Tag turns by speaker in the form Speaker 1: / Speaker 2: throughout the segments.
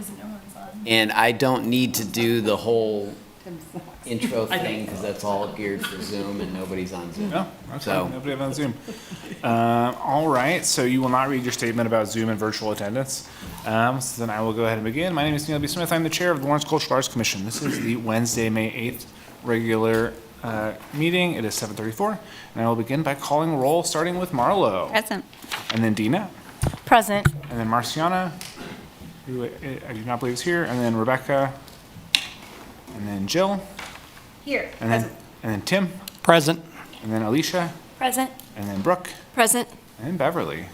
Speaker 1: because no one's on.
Speaker 2: And I don't need to do the whole intro thing because that's all geared for Zoom and nobody's on Zoom.
Speaker 3: No, okay,
Speaker 2: So-
Speaker 3: nobody on Zoom. All right, so you will not read your statement about Zoom and virtual attendance. So then I will go ahead and begin. My name is Neil B. Smith. I'm the chair of the Lawrence Cultural Arts Commission. This is the Wednesday, May 8th regular meeting. It is 7:34, and I will begin by calling roll, starting with Marlo.
Speaker 4: Present.
Speaker 3: And then Dina.
Speaker 1: Present.
Speaker 3: And then Marciana, who I do not believe is here. And then Rebecca. And then Jill.
Speaker 1: Here.
Speaker 3: And then Tim.
Speaker 5: Present.
Speaker 3: And then Alicia.
Speaker 1: Present.
Speaker 3: And then Brooke.
Speaker 1: Present.
Speaker 3: And Beverly.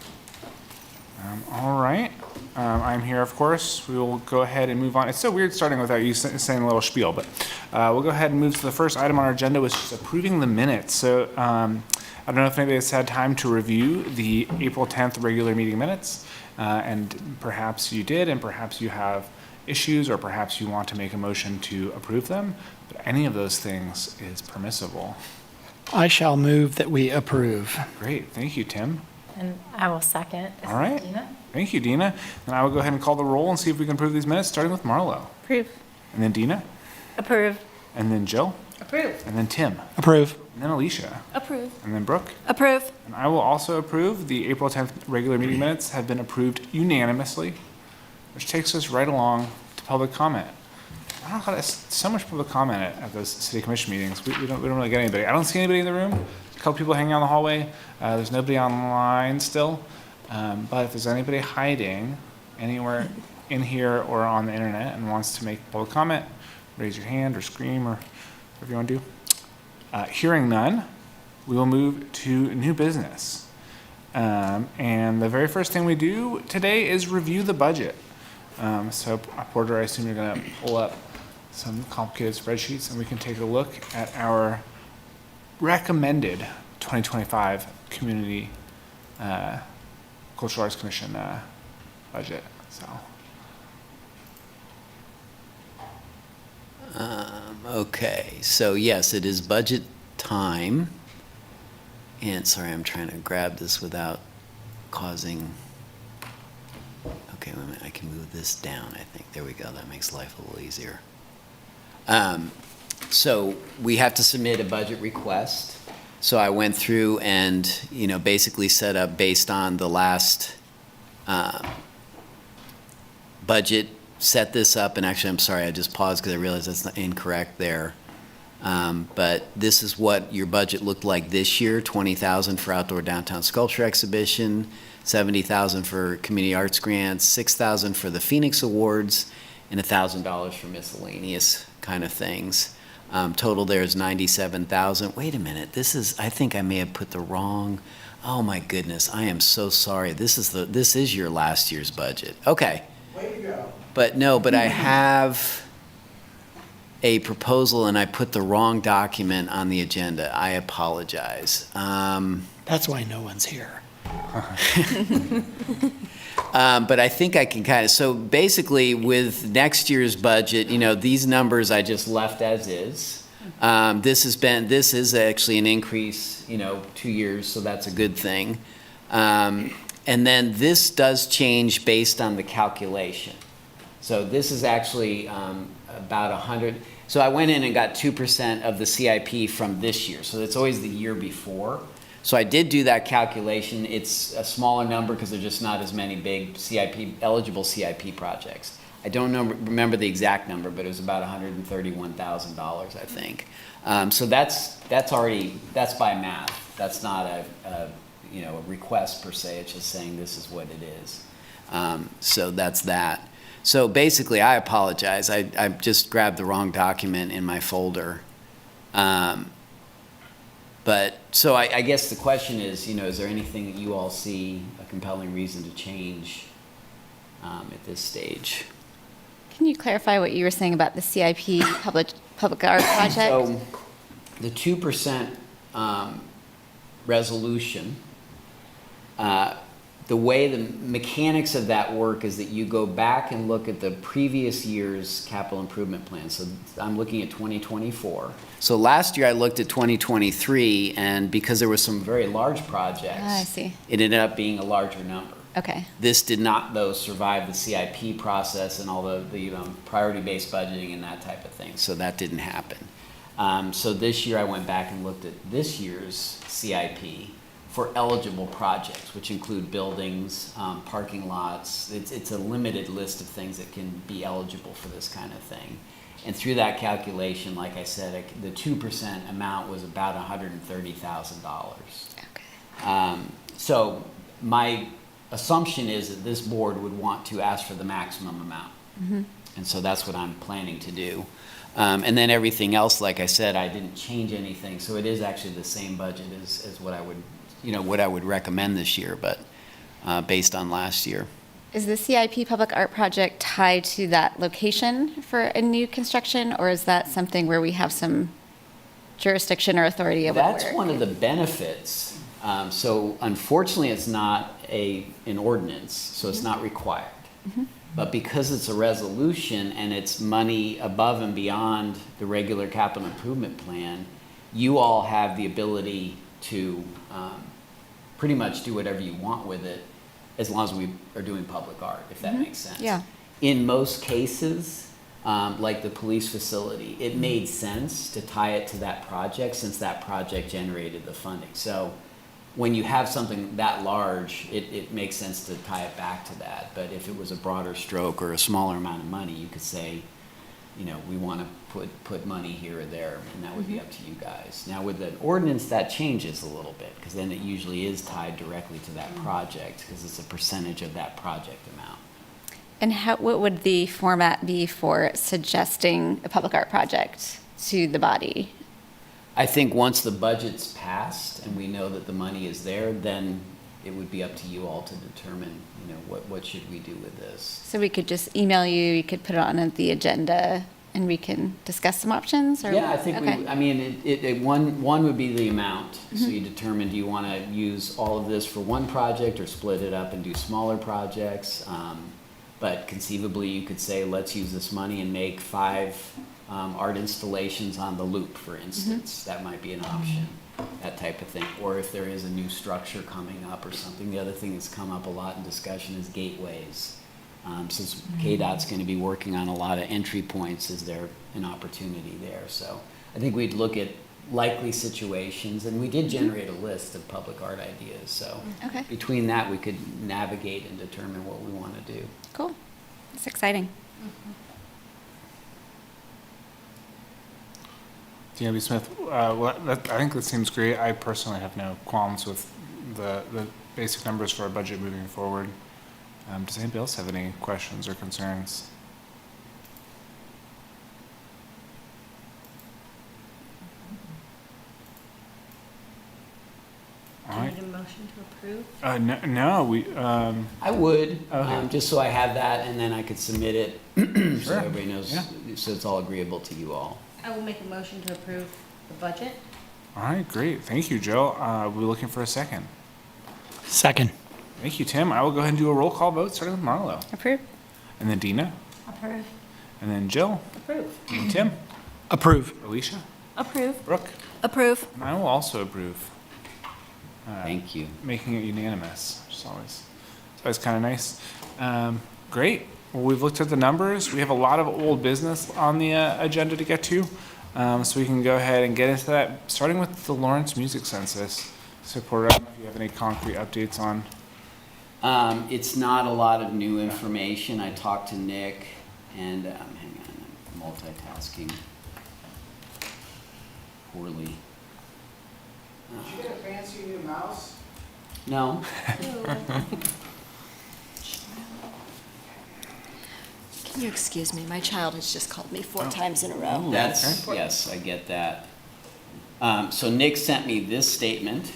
Speaker 3: All right. I'm here, of course. We will go ahead and move on. It's so weird starting without you saying a little spiel, but we'll go ahead and move to the first item on our agenda, which is approving the minutes. So I don't know if anybody has had time to review the April 10th regular meeting minutes, and perhaps you did, and perhaps you have issues, or perhaps you want to make a motion to approve them, but any of those things is permissible.
Speaker 5: I shall move that we approve.
Speaker 3: Great. Thank you, Tim.
Speaker 1: And I will second.
Speaker 3: All right.
Speaker 1: Dina?
Speaker 3: Thank you, Dina. Then I will go ahead and call the roll and see if we can approve these minutes, starting with Marlo.
Speaker 1: Approve.
Speaker 3: And then Dina.
Speaker 1: Approve.
Speaker 3: And then Jill.
Speaker 1: Approve.
Speaker 3: And then Tim.
Speaker 5: Approve.
Speaker 3: And then Alicia.
Speaker 1: Approve.
Speaker 3: And then Brooke.
Speaker 1: Approve.
Speaker 3: And I will also approve. The April 10th regular meeting minutes have been approved unanimously, which takes us right along to public comment. I don't know how to, so much public comment at those city commission meetings. We don't really get anybody. I don't see anybody in the room. A couple people hanging out in the hallway. There's nobody online still. But if there's anybody hiding anywhere in here or on the internet and wants to make public comment, raise your hand or scream or whatever you want to do. Hearing none, we will move to new business. And the very first thing we do today is review the budget. So Porter, I assume you're going to pull up some complicated spreadsheets and we can take a look at our recommended 2025 community Cultural Arts Commission budget. So.
Speaker 2: Okay, so yes, it is budget time. And sorry, I'm trying to grab this without causing, okay, wait a minute, I can move this down, I think. There we go, that makes life a little easier. So we have to submit a budget request. So I went through and, basically set up based on the last budget, set this up, and actually, I'm sorry, I just paused because I realized that's not incorrect there. But this is what your budget looked like this year: $20,000 for outdoor downtown sculpture exhibition, $70,000 for community arts grants, $6,000 for the Phoenix Awards, and $1,000 for miscellaneous kind of things. Total there is $97,000. Wait a minute, I think I may have put the wrong, oh my goodness, I am so sorry. This is your last year's budget. Okay.
Speaker 6: Way to go.
Speaker 2: But I have a proposal and I put the wrong document on the agenda. I apologize.
Speaker 5: That's why no one's here.
Speaker 2: But I think I can so basically with next year's budget, these numbers I just left as is. This is actually an increase, 2 years, so that's a good thing. And then this does change based on the calculation. So this is actually about 100. So I went in and got 2% of the CIP from this year. So it's always the year before. So I did do that calculation. It's a smaller number because there's just not as many big eligible CIP projects. I don't remember the exact number, but it was about $131,000, I think. So that's by math. That's not a request per se. It's just saying this is what it is. So that's that. So basically, I apologize. I just grabbed the wrong document in my folder. But so I guess the question is, is there anything that you all see a compelling reason to change at this stage?
Speaker 4: Can you clarify what you were saying about the CIP public art project?
Speaker 2: So the 2% resolution, the way the mechanics of that work is that you go back and look at the previous year's capital improvement plan. So I'm looking at 2024. So last year I looked at 2023, and because there were some very large projects,
Speaker 4: I see.
Speaker 2: it ended up being a larger number.
Speaker 4: Okay.
Speaker 2: This did not, though, survive the CIP process and all the priority-based budgeting and that type of thing, so that didn't happen. So this year I went back and looked at this year's CIP for eligible projects, which include buildings, parking lots. It's a limited list of things that can be eligible for this kind of thing. And through that calculation, like I said, the 2% amount was about $130,000.
Speaker 4: Okay.
Speaker 2: So my assumption is that this board would want to ask for the maximum amount. And so that's what I'm planning to do. And then everything else, like I said, I didn't change anything. So it is actually the same budget as what I would, what I would recommend this year, but based on last year.
Speaker 4: Is the CIP public art project tied to that location for a new construction, or is that something where we have some jurisdiction or authority over
Speaker 2: That's
Speaker 4: where?
Speaker 2: one of the benefits. So unfortunately, it's not an ordinance, so it's not required. But because it's a resolution and it's money above and beyond the regular capital improvement plan, you all have the ability to pretty much do whatever you want with it, as long as we are doing public art, if that makes sense.
Speaker 4: Yeah.
Speaker 2: In most cases, like the police facility, it made sense to tie it to that project since that project generated the funding. So when you have something that large, it makes sense to tie it back to that. But if it was a broader stroke or a smaller amount of money, you could say, we want to put money here or there, and that would be up to you guys. Now with an ordinance, that changes a little bit, because then it usually is tied directly to that project, because it's a percentage of that project amount.
Speaker 4: And what would the format be for suggesting a public art project to the body?
Speaker 2: I think once the budget's passed and we know that the money is there, then it would be up to you all to determine, what should we do with this.
Speaker 4: So we could just email you could put it on the agenda, and we can discuss some options? Or
Speaker 2: Yeah, I think
Speaker 4: okay.
Speaker 2: one would be the amount. So you determine, do you want to use all of this for one project or split it up and do smaller projects? But conceivably, you could say, let's use this money and make 5 art installations on the loop, for instance. That might be an option, that type of thing. Or if there is a new structure coming up or something. The other thing that's come up a lot in discussion is gateways. Since KDOT's going to be working on a lot of entry points, is there an opportunity there? So I think we'd look at likely situations, and we did generate a list of public art ideas. So
Speaker 4: Okay.
Speaker 2: between that, we could navigate and determine what we want to do.
Speaker 4: Cool. It's exciting.
Speaker 3: DW Smith, I think that seems great. I personally have no qualms with the basic numbers for our budget moving forward. Does anybody else have any questions or concerns? All right.
Speaker 1: Need a motion to approve?
Speaker 3: No, we,
Speaker 2: I would,
Speaker 3: Okay.
Speaker 2: just so I have that, and then I could submit it, so
Speaker 3: Sure.
Speaker 2: everybody knows,
Speaker 3: Yeah.
Speaker 2: so it's all agreeable to you all.
Speaker 1: I will make a motion to approve the budget.
Speaker 3: all right, great. Thank you, Jill. We're looking for a second.
Speaker 5: Second.
Speaker 3: Thank you, Tim. I will go ahead and do a roll call vote, starting with Marlo.
Speaker 4: Approve?
Speaker 3: And then Dina.
Speaker 1: Approve.
Speaker 3: And then Jill.
Speaker 1: Approve.
Speaker 3: And then Tim.
Speaker 5: Approve.
Speaker 3: Alicia.
Speaker 1: Approve.
Speaker 3: Brooke.
Speaker 1: Approve.
Speaker 3: And I will also approve.
Speaker 2: Thank you.
Speaker 3: Making it unanimous, which is always kind of nice. Great. Well, we've looked at the numbers. We have a lot of old business on the agenda to get to. So we can go ahead and get into that, starting with the Lawrence Music Census. So Porter, I don't know if you have any concrete updates on.
Speaker 2: It's not a lot of new information. I talked to Nick, and, hang on, I'm multitasking poorly.
Speaker 6: Did you get a fancy new mouse?
Speaker 2: No,
Speaker 7: Can you excuse me? My child has just called me 4 times in a row.
Speaker 2: that's, yes, I get that. So Nick sent me this statement.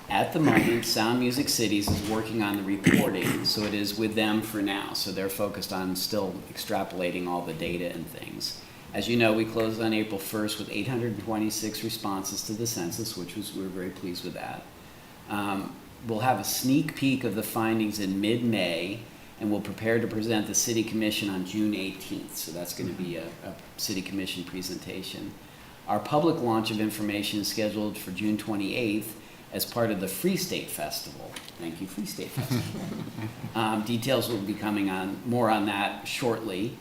Speaker 2: At the moment, Sound Music Cities is working on the reporting, so it is with them for now. So they're focused on still extrapolating all the data and things. As you know, we closed on April 1st with 826 responses to the census, we're very pleased with that. We'll have a sneak peek of the findings in mid-May, and we'll prepare to present the City Commission on June 18th. So that's going to be a City Commission presentation. Our public launch of information is scheduled for June 28th, as part of the Free State Festival. Thank you, Free State Festival. Details will be coming on, more on that shortly,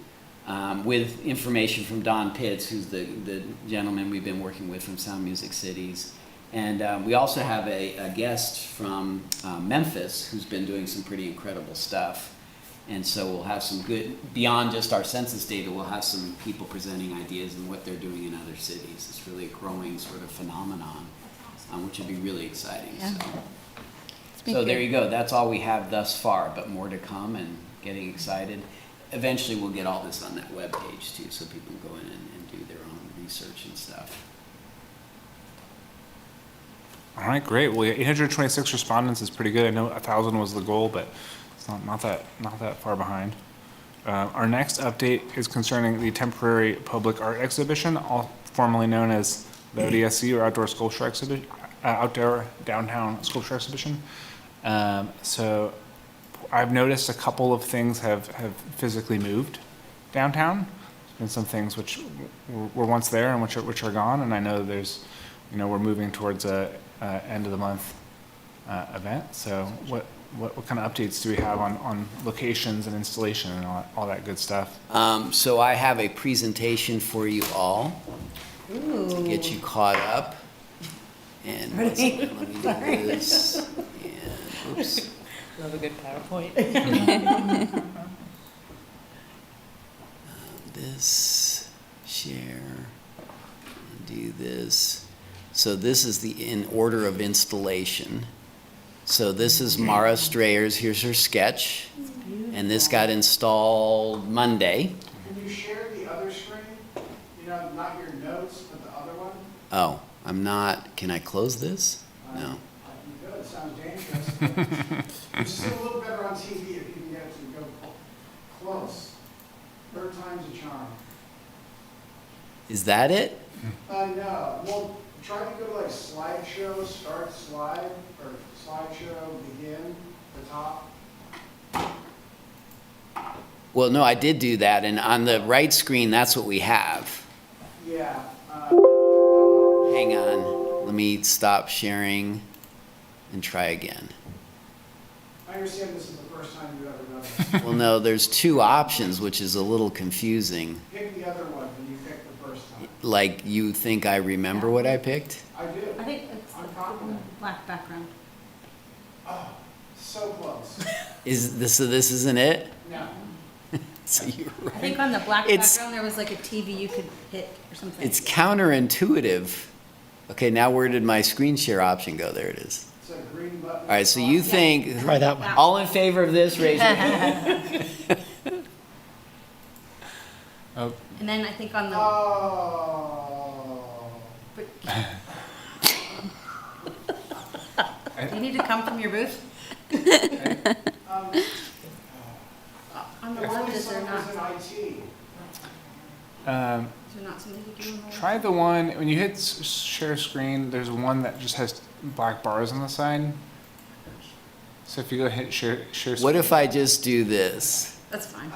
Speaker 2: with information from Don Pitts, who's the gentleman we've been working with from Sound Music Cities. And we also have a guest from Memphis who's been doing some pretty incredible stuff. And so we'll have some good, beyond just our census data, we'll have some people presenting ideas and what they're doing in other cities. It's really a growing sort of phenomenon, which would be really exciting.
Speaker 4: Yeah.
Speaker 2: So there you go. That's all we have thus far, but more to come and getting excited. Eventually we'll get all this on that webpage too, so people can go in and do their own research and stuff.
Speaker 3: All right, great. Well, 826 respondents is pretty good. I know 1,000 was the goal, but it's not that far behind. Our next update is concerning the temporary public art exhibition, formerly known as the ODSC, or Outdoor Sculpture Exhibition, Outdoor Downtown Sculpture Exhibition. So I've noticed a couple of things have physically moved downtown. There's been some things which were once there and which are gone, and I know there's, we're moving towards a end of the month event. So what kind of updates do we have on locations and installation and all that good stuff?
Speaker 2: So I have a presentation for you all to get you caught up. And let me do this. And, oops.
Speaker 1: Love a good PowerPoint.
Speaker 2: This, share, and do this. So this is the in order of installation. So this is Mara Strayer's, here's her sketch. And this got installed Monday.
Speaker 6: Can you share the other screen? Not your notes, but the other one?
Speaker 2: Oh, I'm not, can I close this? No.
Speaker 6: Good, sounds dangerous. Just do a little better on TV if you can get it to go close. Third time's a charm.
Speaker 2: Is that it?
Speaker 6: No. Well, try to go to like slideshow, start slide, or slideshow, begin, the top.
Speaker 2: Well, no, I did do that, and on the right screen, that's what we have.
Speaker 6: Yeah.
Speaker 2: Hang on, let me stop sharing and try again.
Speaker 6: I understand this is the first time you've ever done this.
Speaker 2: Well, no, there's two options, which is a little confusing.
Speaker 6: Pick the other one and you pick the first time.
Speaker 2: Like, you think I remember what I picked?
Speaker 6: I do.
Speaker 1: I think it's
Speaker 6: I'm
Speaker 1: the
Speaker 6: confident.
Speaker 1: black background.
Speaker 6: Oh, so close.
Speaker 2: Is this, so this isn't it?
Speaker 6: No.
Speaker 2: So you're
Speaker 1: I
Speaker 2: right.
Speaker 1: think on the black
Speaker 2: It's-
Speaker 1: background, there was like a TV you could hit or something.
Speaker 2: It's counterintuitive. Okay, now where did my screen share option go? There it is.
Speaker 6: It's a green button.
Speaker 2: All right, so you think,
Speaker 5: Try that one.
Speaker 2: all in favor of this, raise your hand.
Speaker 1: And then I think on the,
Speaker 6: Oh.
Speaker 1: you need to come from your booth?
Speaker 6: Um,
Speaker 1: On the
Speaker 6: if
Speaker 1: left,
Speaker 6: only
Speaker 1: is there
Speaker 6: someone
Speaker 1: not,
Speaker 6: was in IT.
Speaker 1: is there not something you can do?
Speaker 3: Try the one, when you hit share screen, there's one that just has black bars on the side. So if you go hit share screen.
Speaker 2: What if I just do this?
Speaker 1: That's fine.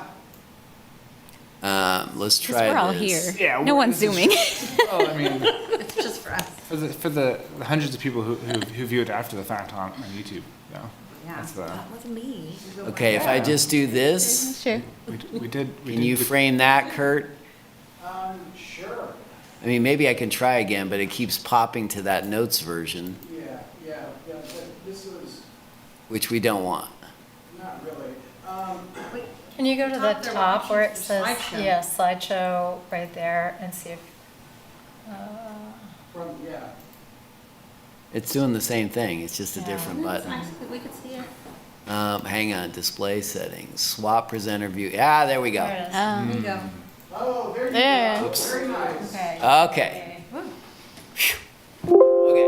Speaker 2: Let's
Speaker 4: Because
Speaker 2: try
Speaker 4: we're all
Speaker 2: this.
Speaker 4: here.
Speaker 3: Yeah,
Speaker 4: No one's
Speaker 3: this is-
Speaker 4: zooming.
Speaker 3: Well, I mean,
Speaker 1: It's just for us.
Speaker 3: for the hundreds of people who view it after the fact on YouTube, though.
Speaker 1: Yeah.
Speaker 3: That's the,
Speaker 7: That wasn't me.
Speaker 2: Okay, if I just do this,
Speaker 4: Sure.
Speaker 3: we did.
Speaker 2: can you frame that, Kurt?
Speaker 6: Sure.
Speaker 2: I mean, maybe I can try again, but it keeps popping to that notes version,
Speaker 6: Yeah, but this was
Speaker 2: which we don't want.
Speaker 6: not really.
Speaker 1: Wait,
Speaker 8: Can you go to the
Speaker 1: Top, there were
Speaker 8: top where it
Speaker 1: options for
Speaker 8: says,
Speaker 1: slideshow.
Speaker 8: yeah, slideshow right there and see if,
Speaker 6: Yeah.
Speaker 2: It's doing the same thing, it's just a
Speaker 8: Yeah.
Speaker 2: different
Speaker 1: that's
Speaker 2: button.
Speaker 1: nice that we could see it.
Speaker 2: Hang on, display settings, swap presenter view. Ah, there we go.
Speaker 8: there it is.
Speaker 1: There you go.
Speaker 6: Oh, there you
Speaker 4: There.
Speaker 6: go.
Speaker 2: Oops.
Speaker 6: Very nice.
Speaker 8: Okay.
Speaker 2: Okay. Okay,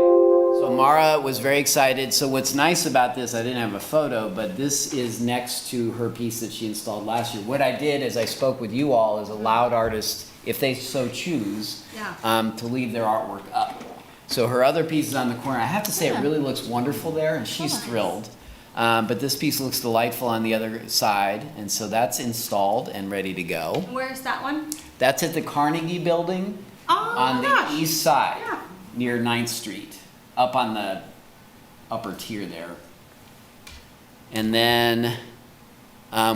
Speaker 2: so Mara was very excited. So what's nice about this, I didn't have a photo, but this is next to her piece that she installed last year. What I did as I spoke with you all is allowed artists, if they so choose,
Speaker 1: Yeah.
Speaker 2: to leave their artwork up. So her other piece is on the corner. I have to say it really looks wonderful there, and she's thrilled. But this piece looks delightful on the other side, and so that's installed and ready to go.
Speaker 1: Where's that one?
Speaker 2: That's at the Carnegie Building
Speaker 1: Oh,
Speaker 2: on
Speaker 1: my
Speaker 2: the
Speaker 1: gosh.
Speaker 2: east side,
Speaker 1: Yeah.
Speaker 2: near 9th Street, up on the upper tier there. And then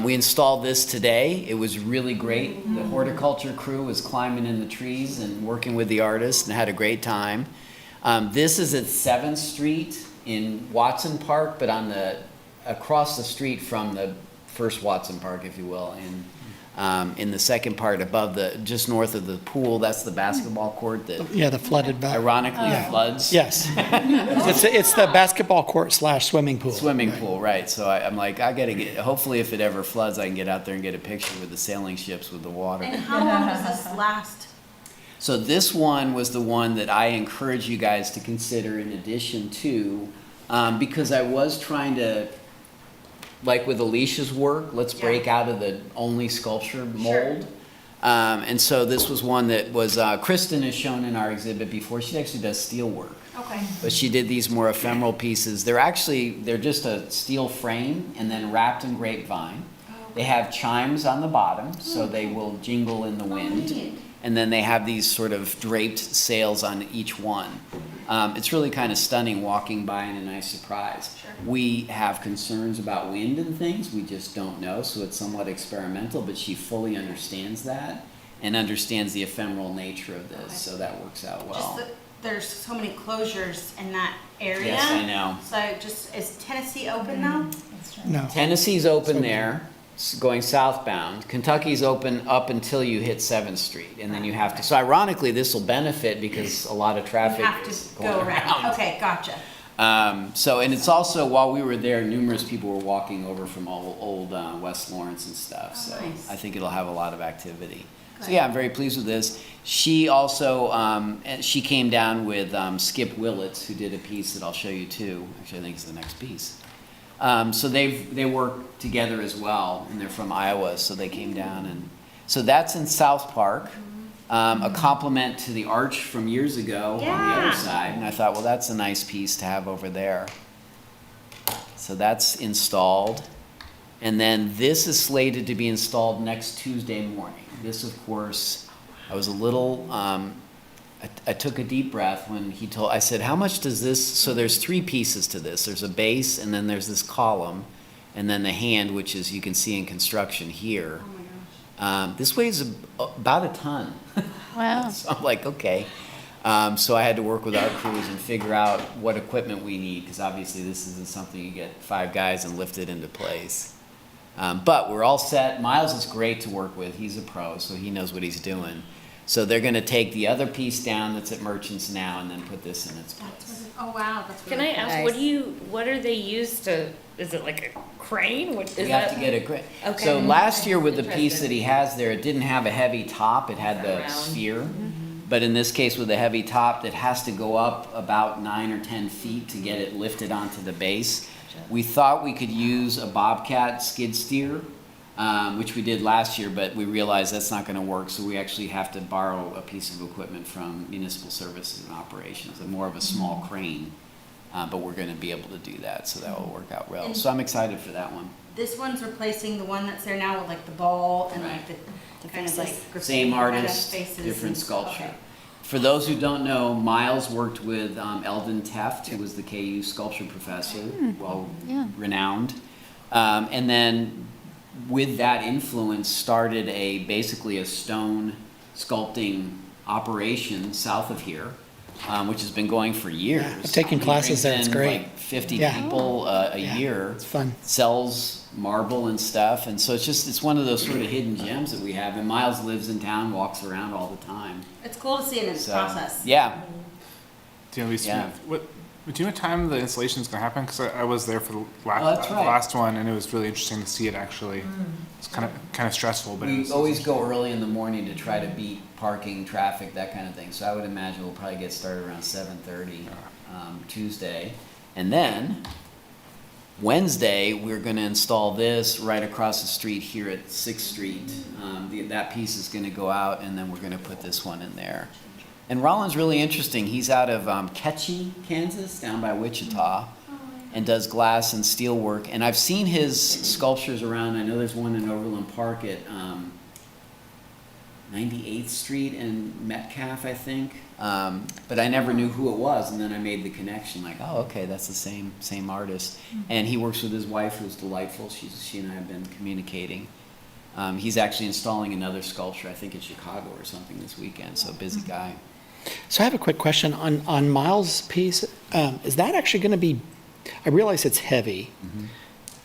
Speaker 2: we installed this today. It was really great. The horticulture crew was climbing in the trees and working with the artists and had a great time. This is at 7th Street in Watson Park, but on the across the street from the first Watson Park, if you will, in the second part above just north of the pool. That's the basketball court that
Speaker 5: Yeah, the flooded back.
Speaker 2: ironically floods.
Speaker 5: Yes. It's the basketball court / swimming pool.
Speaker 2: Swimming pool, right. So I'm like, I gotta get, hopefully if it ever floods, I can get out there and get a picture with the sailing ships with the water.
Speaker 1: And how long does this last?
Speaker 2: So this one was the one that I encourage you guys to consider in addition to, because I was trying to, like with Alicia's work, let's break out of the only sculpture mold. And so this was one that was, Kristen is shown in our exhibit before. She actually does steel work.
Speaker 1: Okay.
Speaker 2: But she did these more ephemeral pieces. They're just a steel frame and then wrapped in grapevine. They have chimes on the bottom, so they will jingle in the wind.
Speaker 1: neat.
Speaker 2: And then they have these sort of draped sails on each one. It's really kind of stunning walking by and a nice surprise.
Speaker 1: Sure.
Speaker 2: We have concerns about wind and things, we just don't know, so it's somewhat experimental, but she fully understands that and understands the ephemeral nature of this, so that works out well.
Speaker 1: Just that there's so many closures in that area.
Speaker 2: Yes, I know.
Speaker 1: So is Tennessee open now?
Speaker 5: No.
Speaker 2: Tennessee's open there, going southbound. Kentucky's open up until you hit 7th Street, and then you have to, so ironically, this will benefit because a lot of traffic
Speaker 1: You have
Speaker 2: is
Speaker 1: to
Speaker 2: going
Speaker 1: go around. Okay, gotcha.
Speaker 2: So, and it's also, while we were there, numerous people were walking over from old West Lawrence and stuff,
Speaker 1: Oh,
Speaker 2: so
Speaker 1: nice.
Speaker 2: I think it'll have a lot of activity. So
Speaker 1: Good.
Speaker 2: yeah, I'm very pleased with this. She also, she came down with Skip Willits, who did a piece that I'll show you too. Actually, I think it's the next piece. So they work together as well, and they're from Iowa, so they came down, and so that's in South Park. A compliment to the arch from years ago on the
Speaker 1: Yeah.
Speaker 2: other side, and I thought, well, that's a nice piece to have over there. So that's installed, and then this is slated to be installed next Tuesday morning. This, of course, I was a little, I took a deep breath when I said, how much does this, so there's 3 pieces to this. There's a base, and then there's this column, and then the hand, which is, you can see in construction here.
Speaker 1: Oh my gosh.
Speaker 2: This weighs about a ton.
Speaker 4: Wow.
Speaker 2: So I'm like, okay. So I had to work with our crews and figure out what equipment we need, because obviously this isn't something you get 5 guys and lift it into place. But we're all set. Miles is great to work with. He's a pro, so he knows what he's doing. So they're gonna take the other piece down that's at Merchants now and then put this in its place.
Speaker 1: Oh, wow, that's
Speaker 9: Can
Speaker 1: really
Speaker 9: I ask, what are they used to, is it like a crane? What is
Speaker 2: You
Speaker 9: that?
Speaker 2: have to get a grip.
Speaker 9: Okay.
Speaker 2: So last year with the piece that he has there, it didn't have a heavy top, it had the
Speaker 9: Round.
Speaker 2: sphere. But in this case with a heavy top, it has to go up about 9 or 10 feet to get it lifted onto the base. We thought we could use a Bobcat skid steer, which we did last year, but we realized that's not gonna work, so we actually have to borrow a piece of equipment from Municipal Services and Operations, and more of a small crane. But we're gonna be able to do that, so that will work out well. So I'm excited for that one.
Speaker 1: This one's replacing the one that's there now with like the ball and like the kind of like graffiti
Speaker 2: Same
Speaker 1: kind of
Speaker 2: artist,
Speaker 1: faces
Speaker 2: different
Speaker 1: and-
Speaker 2: sculpture.
Speaker 1: okay.
Speaker 2: For those who don't know, Miles worked with Eldon Teft, who was the KU sculpture professor, well
Speaker 4: Yeah.
Speaker 2: renowned. And then with that influence started basically a stone sculpting operation south of here, which has been going for years.
Speaker 5: Yeah, I've taken
Speaker 2: He
Speaker 5: classes there,
Speaker 2: brings
Speaker 5: it's
Speaker 2: in,
Speaker 5: great.
Speaker 2: like 50
Speaker 5: Yeah.
Speaker 2: people a
Speaker 5: Yeah,
Speaker 2: year.
Speaker 5: it's fun.
Speaker 2: Sells marble and stuff, and so it's one of those sort of hidden gems that we have. And Miles lives in town, walks around all the time.
Speaker 1: It's cool to see it in its
Speaker 2: So,
Speaker 1: process.
Speaker 2: yeah,
Speaker 3: Do you know, Lisa,
Speaker 2: Yeah.
Speaker 3: do you know what time the installation's gonna happen? Because I was there for the
Speaker 2: that's right.
Speaker 3: last one, and it was really interesting to see it actually. It's kind of stressful, but it
Speaker 2: we
Speaker 3: was,
Speaker 2: always go early in the morning to try to beat parking, traffic, that kind of thing. So I would imagine we'll probably get started around 7:30 Tuesday, and then Wednesday we're going to install this right across the street here at 6th Street. That piece is going to go out, and then we're going to put this one in there. And Rollins really interesting. He's out of Ketchy, Kansas, down by Wichita, and does glass and steel work. And I've seen his sculptures around. I know there's one in Overland Park at, I think it's called, I think it's called St. Martin's. It's a 98th Street and Metcalf, I think. But I never knew who it was, and then I made the connection, like, oh, okay, that's the same artist. And he works with his wife, who's delightful. She and I have been communicating. He's actually installing another sculpture, I think in Chicago or something this weekend, so busy guy.
Speaker 5: So I have a quick question on Miles' piece. Is that actually going to be, I realize it's heavy,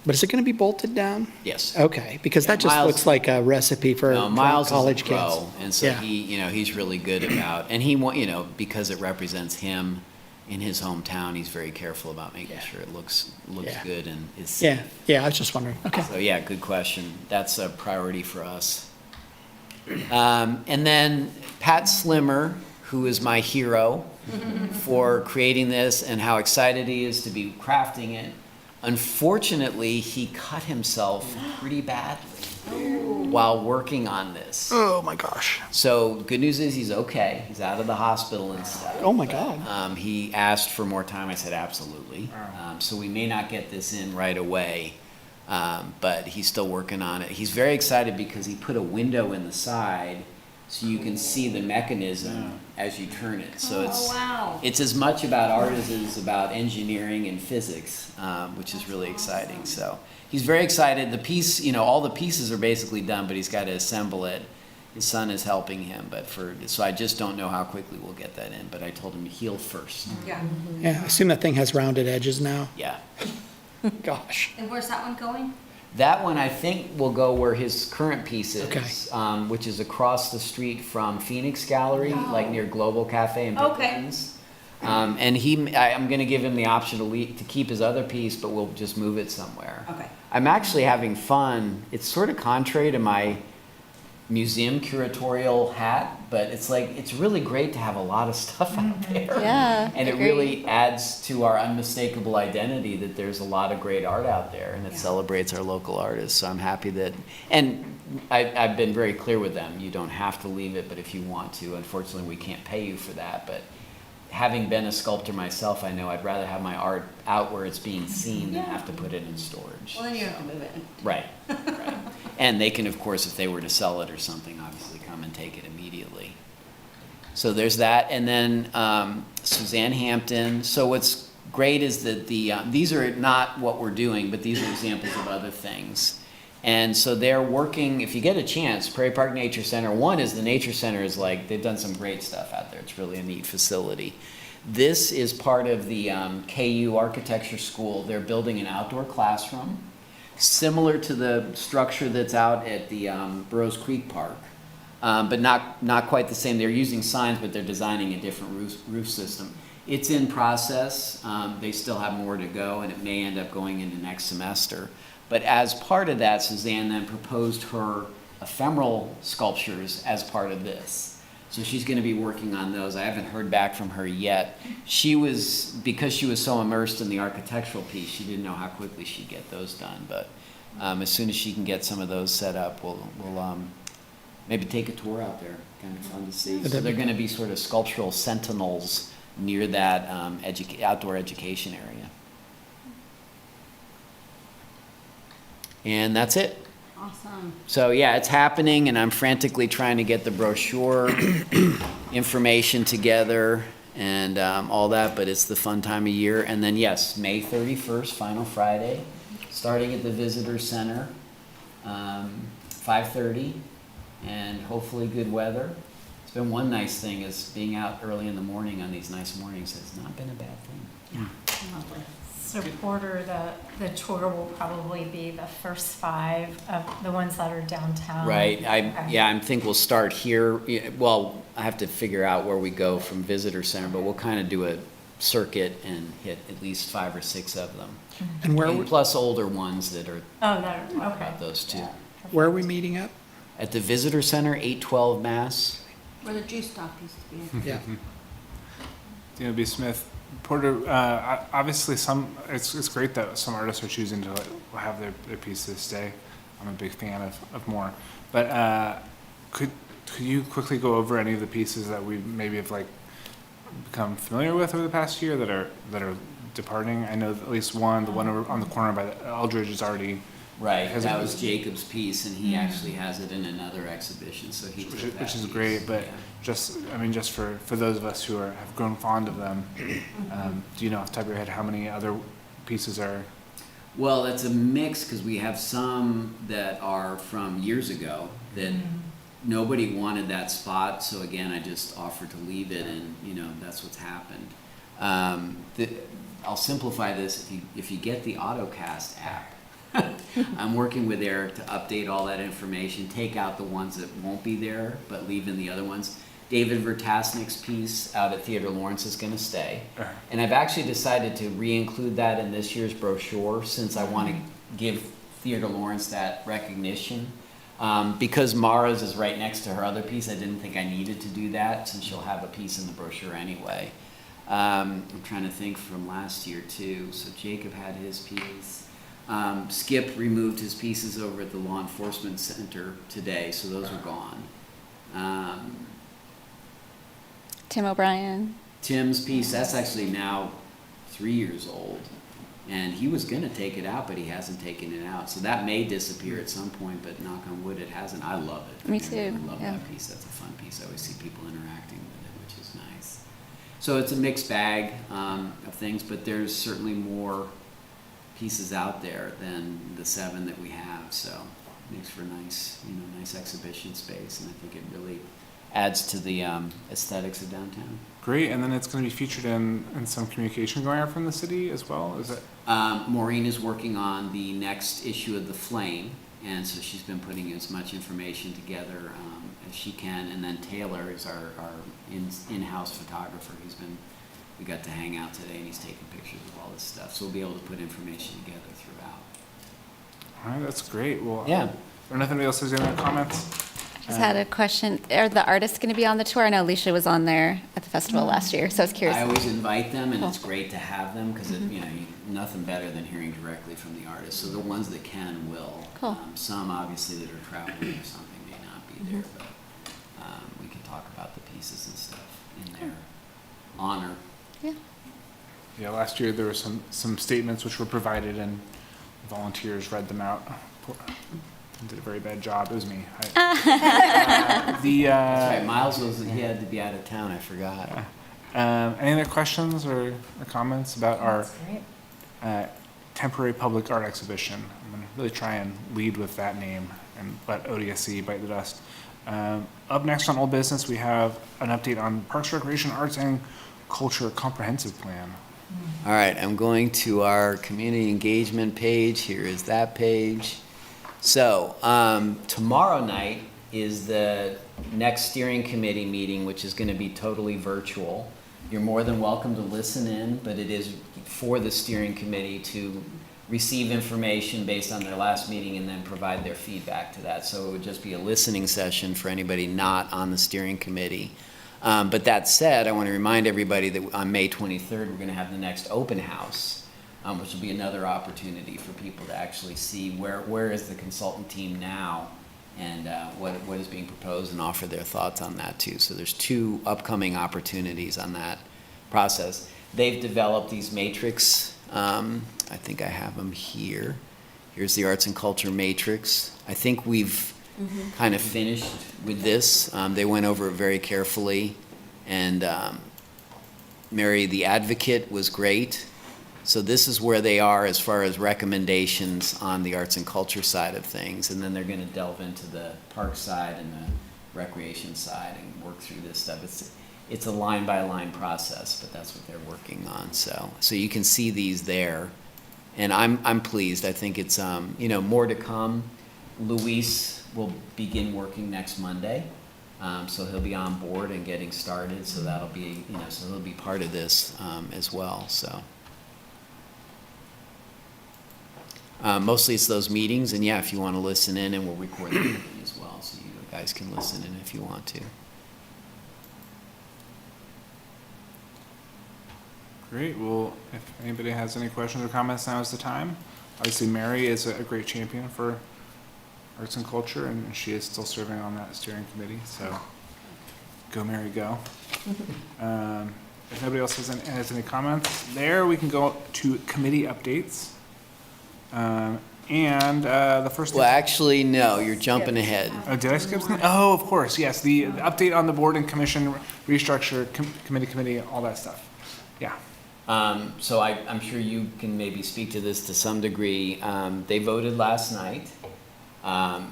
Speaker 5: but is it going to be bolted down?
Speaker 2: Yes.
Speaker 5: Okay, because
Speaker 2: Yeah,
Speaker 5: that just
Speaker 2: Miles-
Speaker 5: looks like a recipe for
Speaker 2: No, Miles
Speaker 5: college
Speaker 2: is a pro,
Speaker 5: kids.
Speaker 2: and so
Speaker 5: Yeah.
Speaker 2: he's really good about, and because it represents him in his hometown, he's very careful about making sure it looks
Speaker 5: Yeah.
Speaker 2: good and is
Speaker 5: Yeah,
Speaker 2: safe.
Speaker 5: yeah, I was just wondering. Okay.
Speaker 2: So yeah, good question. That's a priority for us. And then Pat Slimmer, who is my hero for creating this and how excited he is to be crafting it. Unfortunately, he cut himself pretty badly while working on this.
Speaker 5: Oh, my gosh.
Speaker 2: So good news is he's okay. He's out of the hospital and stuff.
Speaker 5: Oh, my God.
Speaker 2: He asked for more time. I said, absolutely. So we may not get this in right away, but he's still working on it. He's very excited because he put a window in the side so you can see the mechanism as you turn it. So it's as much about art as it is about engineering and physics, which is really exciting. So he's very excited. The piece, all the pieces are basically done, but he's got to assemble it. His son is helping him, so I just don't know how quickly we'll get that in, but I told him to heal first.
Speaker 1: Yeah.
Speaker 5: Yeah, I assume that thing has rounded edges now.
Speaker 2: Yeah.
Speaker 5: Gosh.
Speaker 1: And where's that one going?
Speaker 2: That one, I think, will go where his current piece is,
Speaker 5: Okay.
Speaker 2: which is across the street from Phoenix Gallery, like near Global Cafe in
Speaker 1: Okay.
Speaker 2: Pickens. And I'm going to give him the option to keep his other piece, but we'll just move it somewhere.
Speaker 1: Okay.
Speaker 2: I'm actually having fun. It's sort of contrary to my museum curatorial hat, but it's really great to have a lot of stuff out there.
Speaker 4: Yeah,
Speaker 2: And it
Speaker 4: agreed.
Speaker 2: really adds to our unmistakable identity that there's a lot of great art out there, and it celebrates our local artists. So I'm happy that, and I've been very clear with them, you don't have to leave it, but if you want to, unfortunately we can't pay you for that, but having been a sculptor myself, I know I'd rather have my art out where it's being seen than have to put it in storage.
Speaker 1: Well, then you have to move it.
Speaker 2: Right, right. And they can, of course, if they were to sell it or something, obviously come and take it immediately. So there's that. And then Suzanne Hampton. So what's great is that these are not what we're doing, but these are examples of other things. And so they're working, if you get a chance, Prairie Park Nature Center. One is the Nature Center is they've done some great stuff out there. It's really a neat facility. This is part of the KU Architecture School. They're building an outdoor classroom, similar to the structure that's out at the Burroughs Creek Park, but not quite the same. They're using signs, but they're designing a different roof system. It's in process. They still have more to go, and it may end up going into next semester. But as part of that, Suzanne then proposed her ephemeral sculptures as part of this. So she's going to be working on those. I haven't heard back from her yet. Because she was so immersed in the architectural piece, she didn't know how quickly she'd get those done. But as soon as she can get some of those set up, we'll maybe take a tour out there. Kind of fun to see. So they're going to be sort of sculptural sentinels near that outdoor education area. And that's it.
Speaker 1: Awesome.
Speaker 2: So yeah, it's happening, and I'm frantically trying to get the brochure information together and all that, but it's the fun time of year. And then yes, May 31st, final Friday, starting at the Visitor Center, 5:30, and hopefully good weather. It's been one nice thing is being out early in the morning on these nice mornings has not been a bad thing.
Speaker 1: Lovely.
Speaker 8: So Porter, the tour will probably be the first 5 of the ones that are downtown.
Speaker 2: Right,
Speaker 8: Okay.
Speaker 2: I think we'll start here. Well, I have to figure out where we go from Visitor Center, but we'll kind of do a circuit and hit at least 5 or 6 of them.
Speaker 5: And
Speaker 2: And plus older ones that are
Speaker 8: Oh, that, okay.
Speaker 2: about those two.
Speaker 5: where are we meeting up?
Speaker 2: At the Visitor Center, 812 Mass.
Speaker 1: Where the juice stop used to be.
Speaker 5: Yeah.
Speaker 3: Dana B. Smith, Porter, obviously it's great that some artists are choosing to have their pieces stay. I'm a big fan of more. But could you quickly go over any of the pieces that we maybe have become familiar with over the past year that are departing? I know at least one, the one over on the corner by the Eldridge is already
Speaker 2: Right,
Speaker 3: Has
Speaker 2: that
Speaker 3: it-
Speaker 2: was Jacob's piece, and he actually has it in another exhibition, so he took that
Speaker 3: which is
Speaker 2: piece.
Speaker 3: great, but
Speaker 2: Yeah.
Speaker 3: just, I mean, just for those of us who have grown fond of them, do you know off the top of your head how many other pieces are?
Speaker 2: Well, it's a mix, because we have some that are from years ago that nobody wanted that spot, so again, I just offered to leave it, and, that's what's happened. I'll simplify this, if you get the AutoCast app, I'm working with Eric to update all that information, take out the ones that won't be there, but leave in the other ones. David Vertasnik's piece out at Theodore Lawrence is gonna stay. And I've actually decided to re-include that in this year's brochure, since I want to give Theodore Lawrence that recognition. Because Mara's is right next to her other piece, I didn't think I needed to do that, since she'll have a piece in the brochure anyway. I'm trying to think from last year too. So Jacob had his piece. Skip removed his pieces over at the Law Enforcement Center today, so those are gone.
Speaker 4: Tim O'Brien.
Speaker 2: Tim's piece, that's actually now 3 years old. And he was gonna take it out, but he hasn't taken it out. So that may disappear at some point, but knock on wood, it hasn't. I love it.
Speaker 4: Me
Speaker 2: I
Speaker 4: too,
Speaker 2: really love
Speaker 4: yeah.
Speaker 2: that piece. That's a fun piece. I always see people interacting with it, which is nice. So it's a mixed bag of things, but there's certainly more pieces out there than the 7 that we have. So it makes for nice exhibition space, and I think it really adds to the aesthetics of downtown.
Speaker 3: Great, and then it's going to be featured in some communication going out from the city as well, is it?
Speaker 2: Maureen is working on the next issue of The Flame, and so she's been putting as much information together as she can. And then Taylor is our in-house photographer. We got to hang out today, and he's taking pictures of all this stuff. So we'll be able to put information together throughout.
Speaker 3: All right, that's great. Well,
Speaker 2: Yeah.
Speaker 3: Is there nothing else has any other comments?
Speaker 4: Just had a question. Are the artists going to be on the tour? I know Alicia was on there at the festival last year, so I was curious.
Speaker 2: I always invite them, and
Speaker 4: Cool.
Speaker 2: it's great to have them, because nothing better than hearing directly from the artists. So the ones that can will.
Speaker 4: Cool.
Speaker 2: Some obviously that are traveling or something may not be there, but we can talk about the pieces and stuff in their honor.
Speaker 4: Yeah.
Speaker 3: Yeah, last year there were some statements which were provided and volunteers read them out. Did a very bad job. It was me.
Speaker 2: That's right, Miles he had to be out of town, I forgot.
Speaker 3: Any other questions or comments about our
Speaker 8: That's great.
Speaker 3: temporary public art exhibition? I'm going to really try and lead with that name and let ODSC bite the dust. Up next on old business, we have an update on Parks, Recreation, Arts, and Culture Comprehensive Plan.
Speaker 2: All right, I'm going to our community engagement page. Here is that page. So, tomorrow night is the next steering committee meeting, which is going to be totally virtual. You're more than welcome to listen in, but it is for the steering committee to receive information based on their last meeting and then provide their feedback to that. So it would just be a listening session for anybody not on the steering committee. But that said, I want to remind everybody that on May 23rd, we're going to have the next open house, which will be another opportunity for people to actually see where is the consultant team now, and what is being proposed, and offer their thoughts on that too. So there's 2 upcoming opportunities on that process. They've developed these matrix. I think I have them here. Here's the Arts and Culture Matrix. I think we've kind of finished with this. They went over it very carefully, and Mary, the advocate, was great. So this is where they are as far as recommendations on the arts and culture side of things, and then they're going to delve into the park side and the recreation side and work through this stuff. It's a line-by-line process, but that's what they're working on. So you can see these there, and I'm pleased. I think it's more to come. Luis will begin working next Monday, so he'll be on board and getting started. So that'll be so he'll be part of this as well. So. Mostly it's those meetings, and yeah, if you want to listen in, and we'll record the meeting as well, so you guys can listen in if you want to.
Speaker 3: Great. Well, if anybody has any questions or comments, now is the time. Obviously, Mary is a great champion for arts and culture, and she is still serving on that steering committee. So, go Mary, go. If nobody else has any comments, there we can go to committee updates. And the first.
Speaker 2: Well, actually, no, you're jumping ahead.
Speaker 3: Oh, did I skip something? Oh, of course, yes, the update on the board and commission restructure, committee, all that stuff. Yeah.
Speaker 2: So I'm sure you can maybe speak to this to some degree. They voted last night,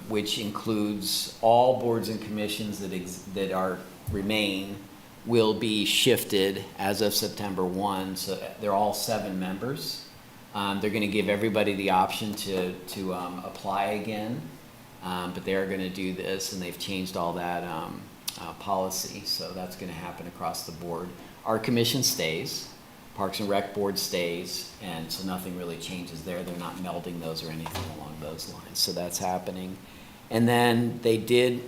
Speaker 2: which includes all boards and commissions that remain will be shifted as of September 1. So they're all 7 members. They're going to give everybody the option to apply again, but they are going to do this, and they've changed all that policy. So that's going to happen across the board. Our commission stays. Parks and Rec Board stays, and so nothing really changes there. They're not melding those or anything along those lines. So that's happening. And then they did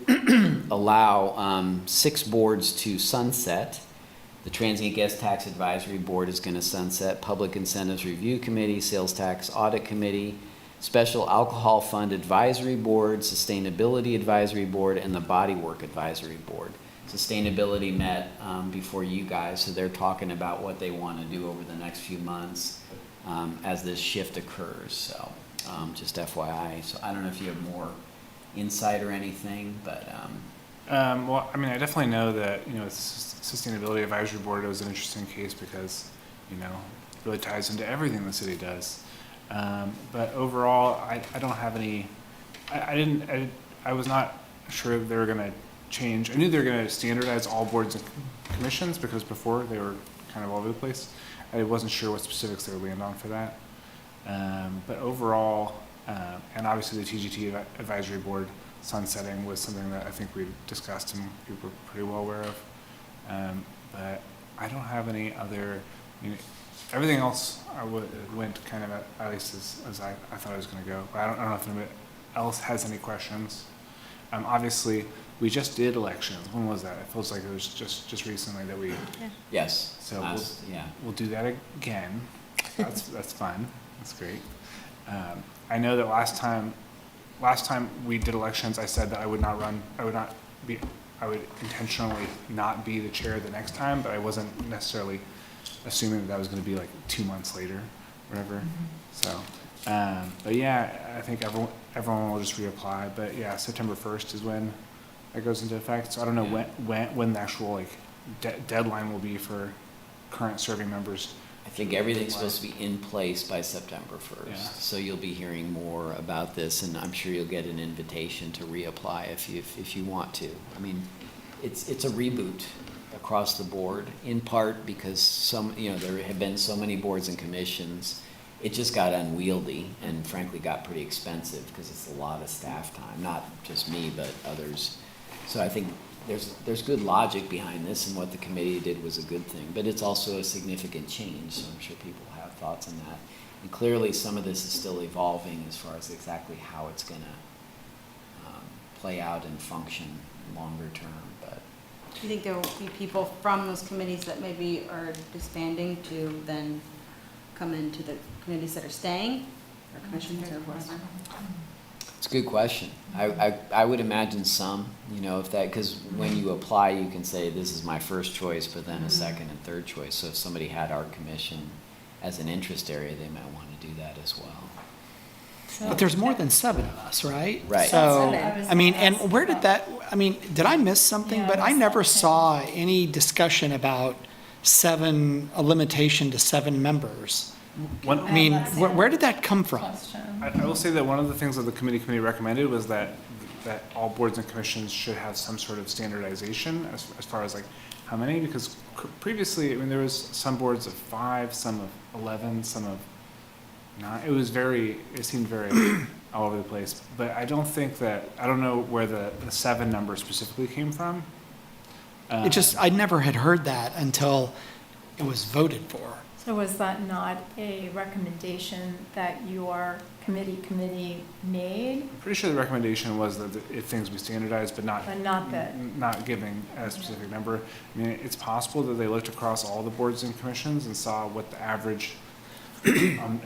Speaker 2: allow 6 boards to sunset. The Transient Guest Tax Advisory Board is going to sunset. Public Incentives Review Committee, Sales Tax Audit Committee, Special Alcohol Fund Advisory Board, Sustainability Advisory Board, and the Bodywork Advisory Board. Sustainability met before you guys, so they're talking about what they want to do over the next few months as this shift occurs. So just FYI. So I don't know if you have more insight or anything, but
Speaker 3: Well, I mean, I definitely know that, Sustainability Advisory Board was an interesting case because, it really ties into everything the city does. But overall, I don't have any, I was not sure they were going to change. I knew they were going to standardize all boards and commissions because before they were kind of all over the place. I wasn't sure what specifics they would land on for that. But overall, and obviously the TGT Advisory Board sunsetting was something that I think we discussed and we were pretty well aware of. But I don't have any other, everything else went kind of at least as I thought it was going to go. But I don't know if anybody else has any questions. Obviously, we just did elections. When was that? It feels like it was just recently that we.
Speaker 2: yes.
Speaker 3: So
Speaker 2: yeah.
Speaker 3: we'll do that again. That's fun. That's great. I know that last time we did elections, I said that I would intentionally not be the chair the next time, but I wasn't necessarily assuming that was going to be like 2 months later, whatever. So, but yeah, I think everyone will just reapply. But yeah, September 1st is when that goes into effect. So I don't know when the actual deadline will be for current serving members.
Speaker 2: I think everything's supposed to be in place by September 1st.
Speaker 3: Yeah.
Speaker 2: So you'll be hearing more about this, and I'm sure you'll get an invitation to reapply if you want to. I mean, it's a reboot across the board, in part because there have been so many boards and commissions. It just got unwieldy and frankly got pretty expensive because it's a lot of staff time, not just me, but others. So I think there's good logic behind this, and what the committee did was a good thing, but it's also a significant change, so I'm sure people have thoughts on that. And clearly some of this is still evolving as far as exactly how it's going to play out and function longer term. But
Speaker 1: Do you think there will be people from those committees that maybe are disbanding to then come into the committees that are staying, or commissions or whatever?
Speaker 2: it's a good question. I would imagine some, if that, because when you apply, you can say, this is my first choice, but then a second and third choice. So if somebody had our commission as an interest area, they might want to do that as well.
Speaker 5: But there's more than 7 of us, right?
Speaker 2: Right.
Speaker 5: So,
Speaker 8: That's
Speaker 5: I mean, and where did that, did I miss something?
Speaker 8: Yeah,
Speaker 5: But I
Speaker 8: that's
Speaker 5: never
Speaker 8: okay.
Speaker 5: saw any discussion about a limitation to 7 members. I mean, where did that come from?
Speaker 3: I will say that one of the things that the committee recommended was that all boards and commissions should have some sort of standardization as far as how many, because previously, there was some boards of 5, some of 11, some of 9. It seemed very all over the place. But I don't know where the 7 number specifically came from.
Speaker 5: I never had heard that until it was voted for.
Speaker 8: So was that not a recommendation that your committee made,
Speaker 3: I'm pretty sure the recommendation was that if things be standardized, but not
Speaker 8: that?
Speaker 3: not giving a specific number. It's possible that they looked across all the boards and commissions and saw what the average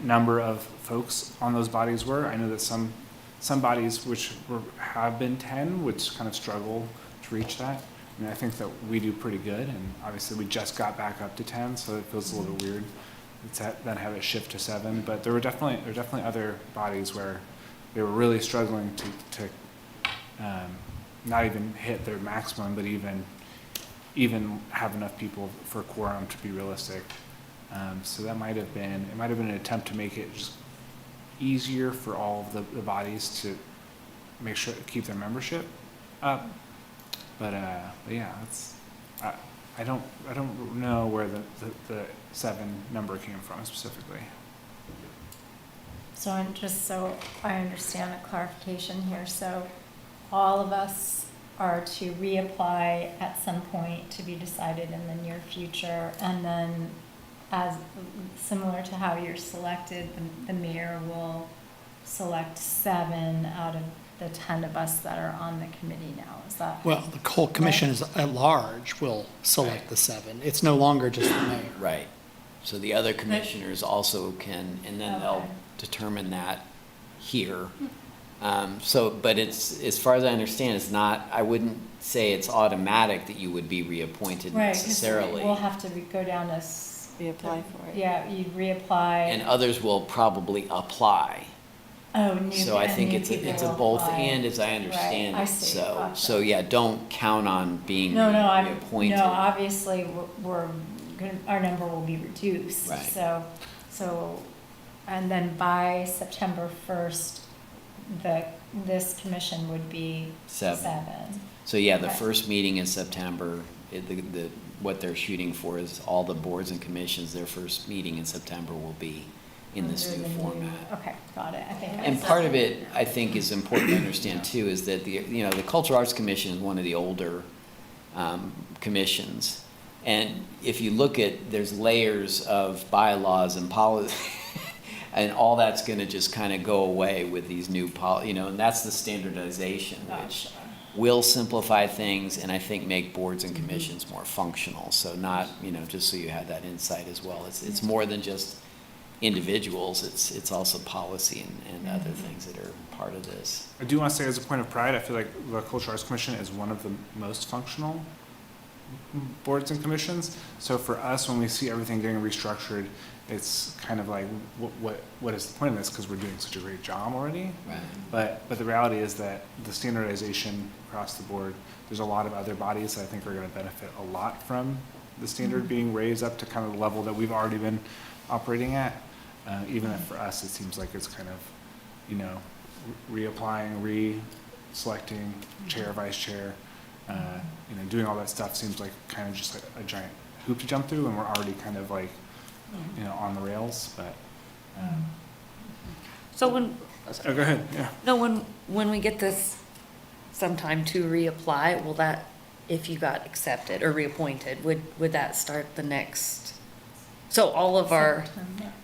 Speaker 3: number of folks on those bodies were. I know that some bodies have been 10, which kind of struggle to reach that. I think that we do pretty good, and obviously we just got back up to 10, so it feels a little bit weird. then have it shift to 7. But there were definitely other bodies where they were really struggling to not even hit their maximum, but even have enough people for quorum to be realistic. So that might have been an attempt to make it just easier for all of the bodies to make sure keep their membership up. But yeah, I don't know where the 7 number came from specifically.
Speaker 8: So so I understand a clarification here, so all of us are to reapply at some point to be decided in the near future, and then as similar to how you're selected, the mayor will select 7 out of the 10 of us that are on the committee now, is that?
Speaker 5: Well, the whole commission is at large will select the 7. It's no longer just the mayor.
Speaker 2: Right. So the other commissioners also can, and then they'll
Speaker 8: Okay.
Speaker 2: determine that here. But it's, as far as I understand, it's not, I wouldn't say it's automatic that you would be reappointed
Speaker 8: Right, 'cause
Speaker 2: necessarily.
Speaker 8: we'll have to go down to.
Speaker 7: Reapply for it.
Speaker 8: Yeah, you'd reapply.
Speaker 2: And others will probably apply.
Speaker 8: Oh, new.
Speaker 2: So I
Speaker 8: and
Speaker 2: think
Speaker 8: new
Speaker 2: it's
Speaker 8: people
Speaker 2: a
Speaker 8: will
Speaker 2: both
Speaker 8: apply.
Speaker 2: and, as I understand
Speaker 8: Right, I
Speaker 2: it.
Speaker 8: see,
Speaker 2: So,
Speaker 8: gotcha.
Speaker 2: so yeah, don't count on being
Speaker 8: No,
Speaker 2: reappointed.
Speaker 8: no, obviously, our number will be reduced.
Speaker 2: Right.
Speaker 8: So, and then by September 1st, this commission would be 7.
Speaker 2: So yeah, the
Speaker 8: Okay.
Speaker 2: first meeting in September, what they're shooting for is all the boards and commissions, their first meeting in September will be in this
Speaker 8: Under
Speaker 2: new
Speaker 8: the
Speaker 2: format.
Speaker 8: Okay, got it, I think.
Speaker 2: And part of it, I think, is important to understand too, is that the Cultural Arts Commission is one of the older commissions. And if you look at, there's layers of bylaws and policy, and all that's gonna just kind of go away with these new and that's the standardization, which will simplify things and I think make boards and commissions more functional. So not, just so you have that insight as well. It's more than just individuals, it's also policy and other things that are part of this.
Speaker 3: I do want to say, as a point of pride, I feel like the Cultural Arts Commission is one of the most functional boards and commissions. So for us, when we see everything getting restructured, it's kind of like, what is the point of this? Because we're doing such a great job already.
Speaker 2: Right.
Speaker 3: But the reality is that the standardization across the board, there's a lot of other bodies that I think are going to benefit a lot from the standard being raised up to kind of the level that we've already been operating at. Even if for us, it seems like it's kind of, reapplying, re-selecting chair, vice chair, doing all that stuff seems like kind of just like a giant hoop to jump through, and we're already kind of like, on the rails, but.
Speaker 9: So
Speaker 3: Go ahead, yeah.
Speaker 9: when we get this sometime to reapply, will that, if you got accepted or reappointed, would that start the next? So all of our,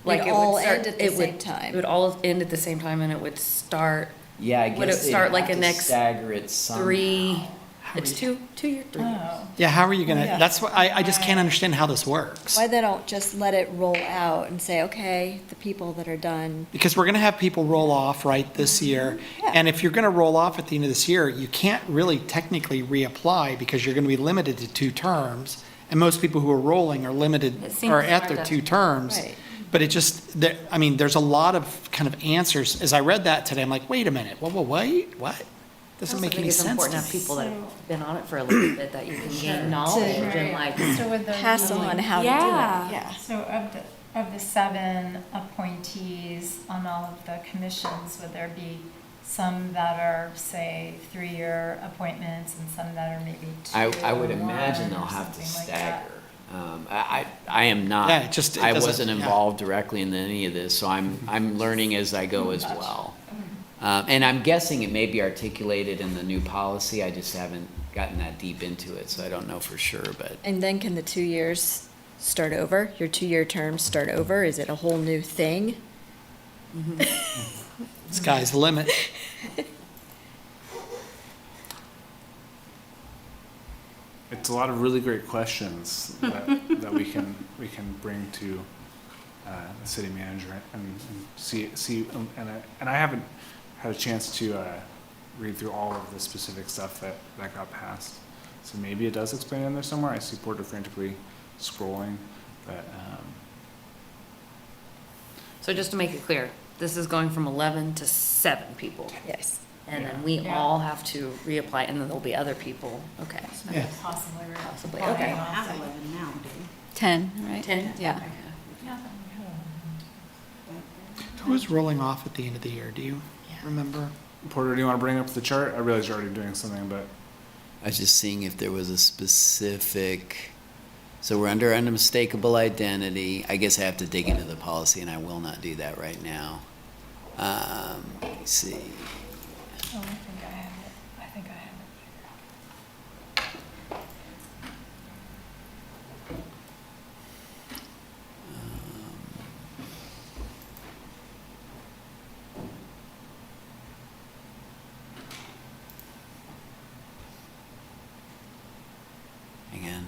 Speaker 9: like,
Speaker 7: It'd
Speaker 9: it would
Speaker 7: all
Speaker 9: start,
Speaker 7: end at the
Speaker 9: it would,
Speaker 7: same time.
Speaker 9: it would all end at the same time and it would start
Speaker 2: Yeah, I
Speaker 9: Would it
Speaker 2: guess they'd
Speaker 9: start like
Speaker 2: have
Speaker 9: a
Speaker 2: to
Speaker 9: next
Speaker 2: stagger it somehow.
Speaker 9: 3, it's 2 year, 3 years.
Speaker 8: Oh,
Speaker 5: Yeah, how are you gonna,
Speaker 7: Yeah.
Speaker 5: that's what, I just can't understand how this works.
Speaker 7: Why they don't just let it roll out and say, okay, the people that are done,
Speaker 5: Because we're gonna have people roll off, right, this year.
Speaker 7: Yeah.
Speaker 5: And if you're gonna roll off at the end of this year, you can't really technically reapply because you're gonna be limited to 2 terms. And most people who are rolling are limited,
Speaker 9: It seems
Speaker 5: are at
Speaker 9: hard
Speaker 5: their
Speaker 9: to-
Speaker 5: 2 terms.
Speaker 7: right.
Speaker 5: But it just, there's a lot of kind of answers. As I read that today, I'm like, wait a minute, wait, what? Doesn't make any
Speaker 9: It's
Speaker 5: sense
Speaker 9: important
Speaker 5: to
Speaker 9: to have
Speaker 5: me.
Speaker 9: people that have been on it for a little bit, that you can gain knowledge and like.
Speaker 8: So would there
Speaker 7: Pass
Speaker 8: be-
Speaker 7: on how to do it,
Speaker 9: Yeah.
Speaker 7: yeah.
Speaker 8: So of the 7 appointees on all of the commissions, would there be some that are, say, 3-year appointments and some that are maybe 2
Speaker 2: I would
Speaker 8: or 1
Speaker 2: imagine they'll
Speaker 8: or
Speaker 2: have to
Speaker 8: something like that?
Speaker 2: stagger. I am not.
Speaker 5: Yeah, it just- it
Speaker 2: I
Speaker 5: doesn't-
Speaker 2: wasn't
Speaker 5: yeah.
Speaker 2: involved directly in any of this, so I'm learning as I go as well. And I'm guessing it may be articulated in the new policy, I just haven't gotten that deep into it, so I don't know for sure, but.
Speaker 7: And then can the 2 years start over? Your 2-year terms start over? Is it a whole new thing?
Speaker 5: Sky's the limit.
Speaker 3: It's a lot of really great questions that we can bring to the city manager and see, and I haven't had a chance to read through all of the specific stuff that got passed. So maybe it does explain in there somewhere. I see Porter frantically scrolling, but
Speaker 9: So just to make it clear, this is going from 11 to 7 people.
Speaker 7: Yes.
Speaker 9: And then we
Speaker 8: Yeah.
Speaker 9: all have to reapply, and then there'll be other people. Okay.
Speaker 5: Yeah.
Speaker 8: Possibly.
Speaker 9: Possibly,
Speaker 8: applying
Speaker 9: okay.
Speaker 1: We don't have
Speaker 8: also.
Speaker 1: 11 now, do we?
Speaker 4: 10, right?
Speaker 9: 10?
Speaker 4: Yeah.
Speaker 5: Who's rolling off at the end of the year? Do you remember?
Speaker 3: Porter, do you want to bring up the chart? I realize you're already doing something, but
Speaker 2: I was just seeing if there was a specific, so we're under unmistakable identity. I guess I have to dig into the policy, and I will not do that right now. Let me see.
Speaker 8: Oh, I think I have it. I think I have it.
Speaker 2: Hang on.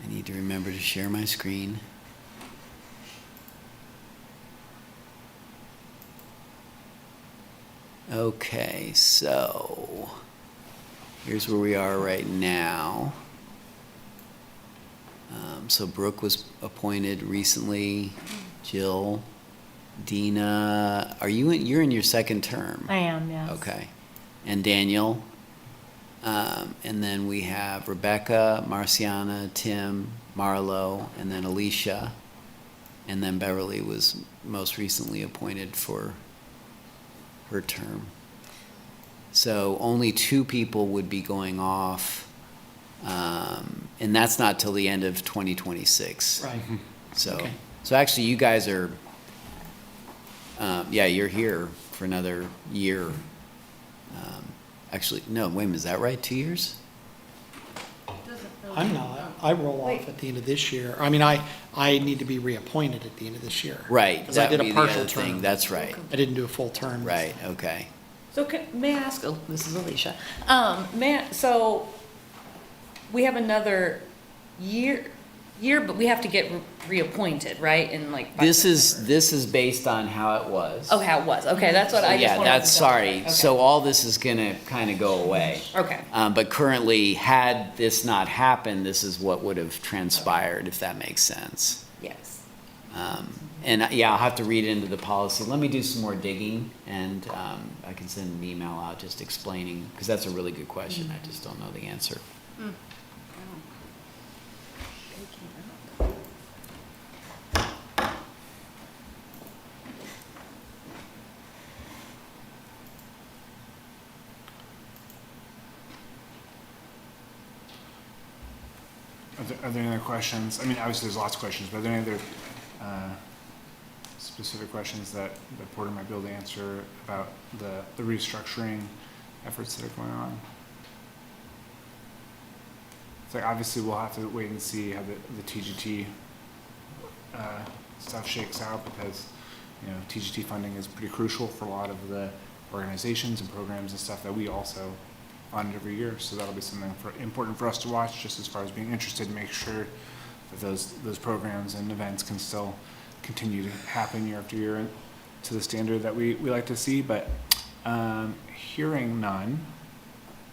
Speaker 2: I need to remember to share my screen. Okay, so here's where we are right now. So Brooke was appointed recently. Jill, Dina, you're in your second term?
Speaker 8: I am, yes.
Speaker 2: Okay. And Daniel. And then we have Rebecca, Marciana, Tim, Marlo, and then Alicia. And then Beverly was most recently appointed for her term. So only 2 people would be going off, and that's not till the end of 2026.
Speaker 5: Right.
Speaker 2: So,
Speaker 5: Okay.
Speaker 2: so actually, you guys are, yeah, you're here for another year. Actually, no, wait a minute, is that right? 2 years?
Speaker 5: I'm not. I roll off at the end of this year. I mean, I need to be reappointed at the end of this year.
Speaker 2: Right.
Speaker 5: Because I
Speaker 2: that
Speaker 5: did
Speaker 2: would
Speaker 5: a
Speaker 2: be the
Speaker 5: partial
Speaker 2: other thing.
Speaker 5: term.
Speaker 2: That's right.
Speaker 5: I didn't do a full term.
Speaker 2: Right. Okay.
Speaker 9: So may I ask, this is Alicia, so we have another year, but we have to get reappointed, right? In like. by
Speaker 2: This
Speaker 9: September.
Speaker 2: is based on how it was.
Speaker 9: Oh, how it was. Okay, that's what I just
Speaker 2: Yeah,
Speaker 9: wanted
Speaker 2: that's,
Speaker 9: to double
Speaker 2: sorry.
Speaker 9: check.
Speaker 2: So
Speaker 9: Okay.
Speaker 2: all this is gonna kind of go away.
Speaker 9: Okay.
Speaker 2: But currently, had this not happened, this is what would have transpired, if that makes sense.
Speaker 9: Yes.
Speaker 2: And yeah, I'll have to read into the policy. Let me do some more digging, and I can send an email out just explaining, because that's a really good question. I just don't know the answer.
Speaker 3: are there any other questions? I mean, obviously, there's lots of questions, but are there any other specific questions that Porter might be able to answer about the restructuring efforts that are going on? So obviously, we'll have to wait and see how the TGT stuff shakes out, because, you know, TGT funding is pretty crucial for a lot of the organizations and programs and stuff that we also audit every year. So that'll be something important for us to watch, just as far as being interested to make sure that those programs and events can still continue to happen year after year to the standard that we like to see. But hearing none,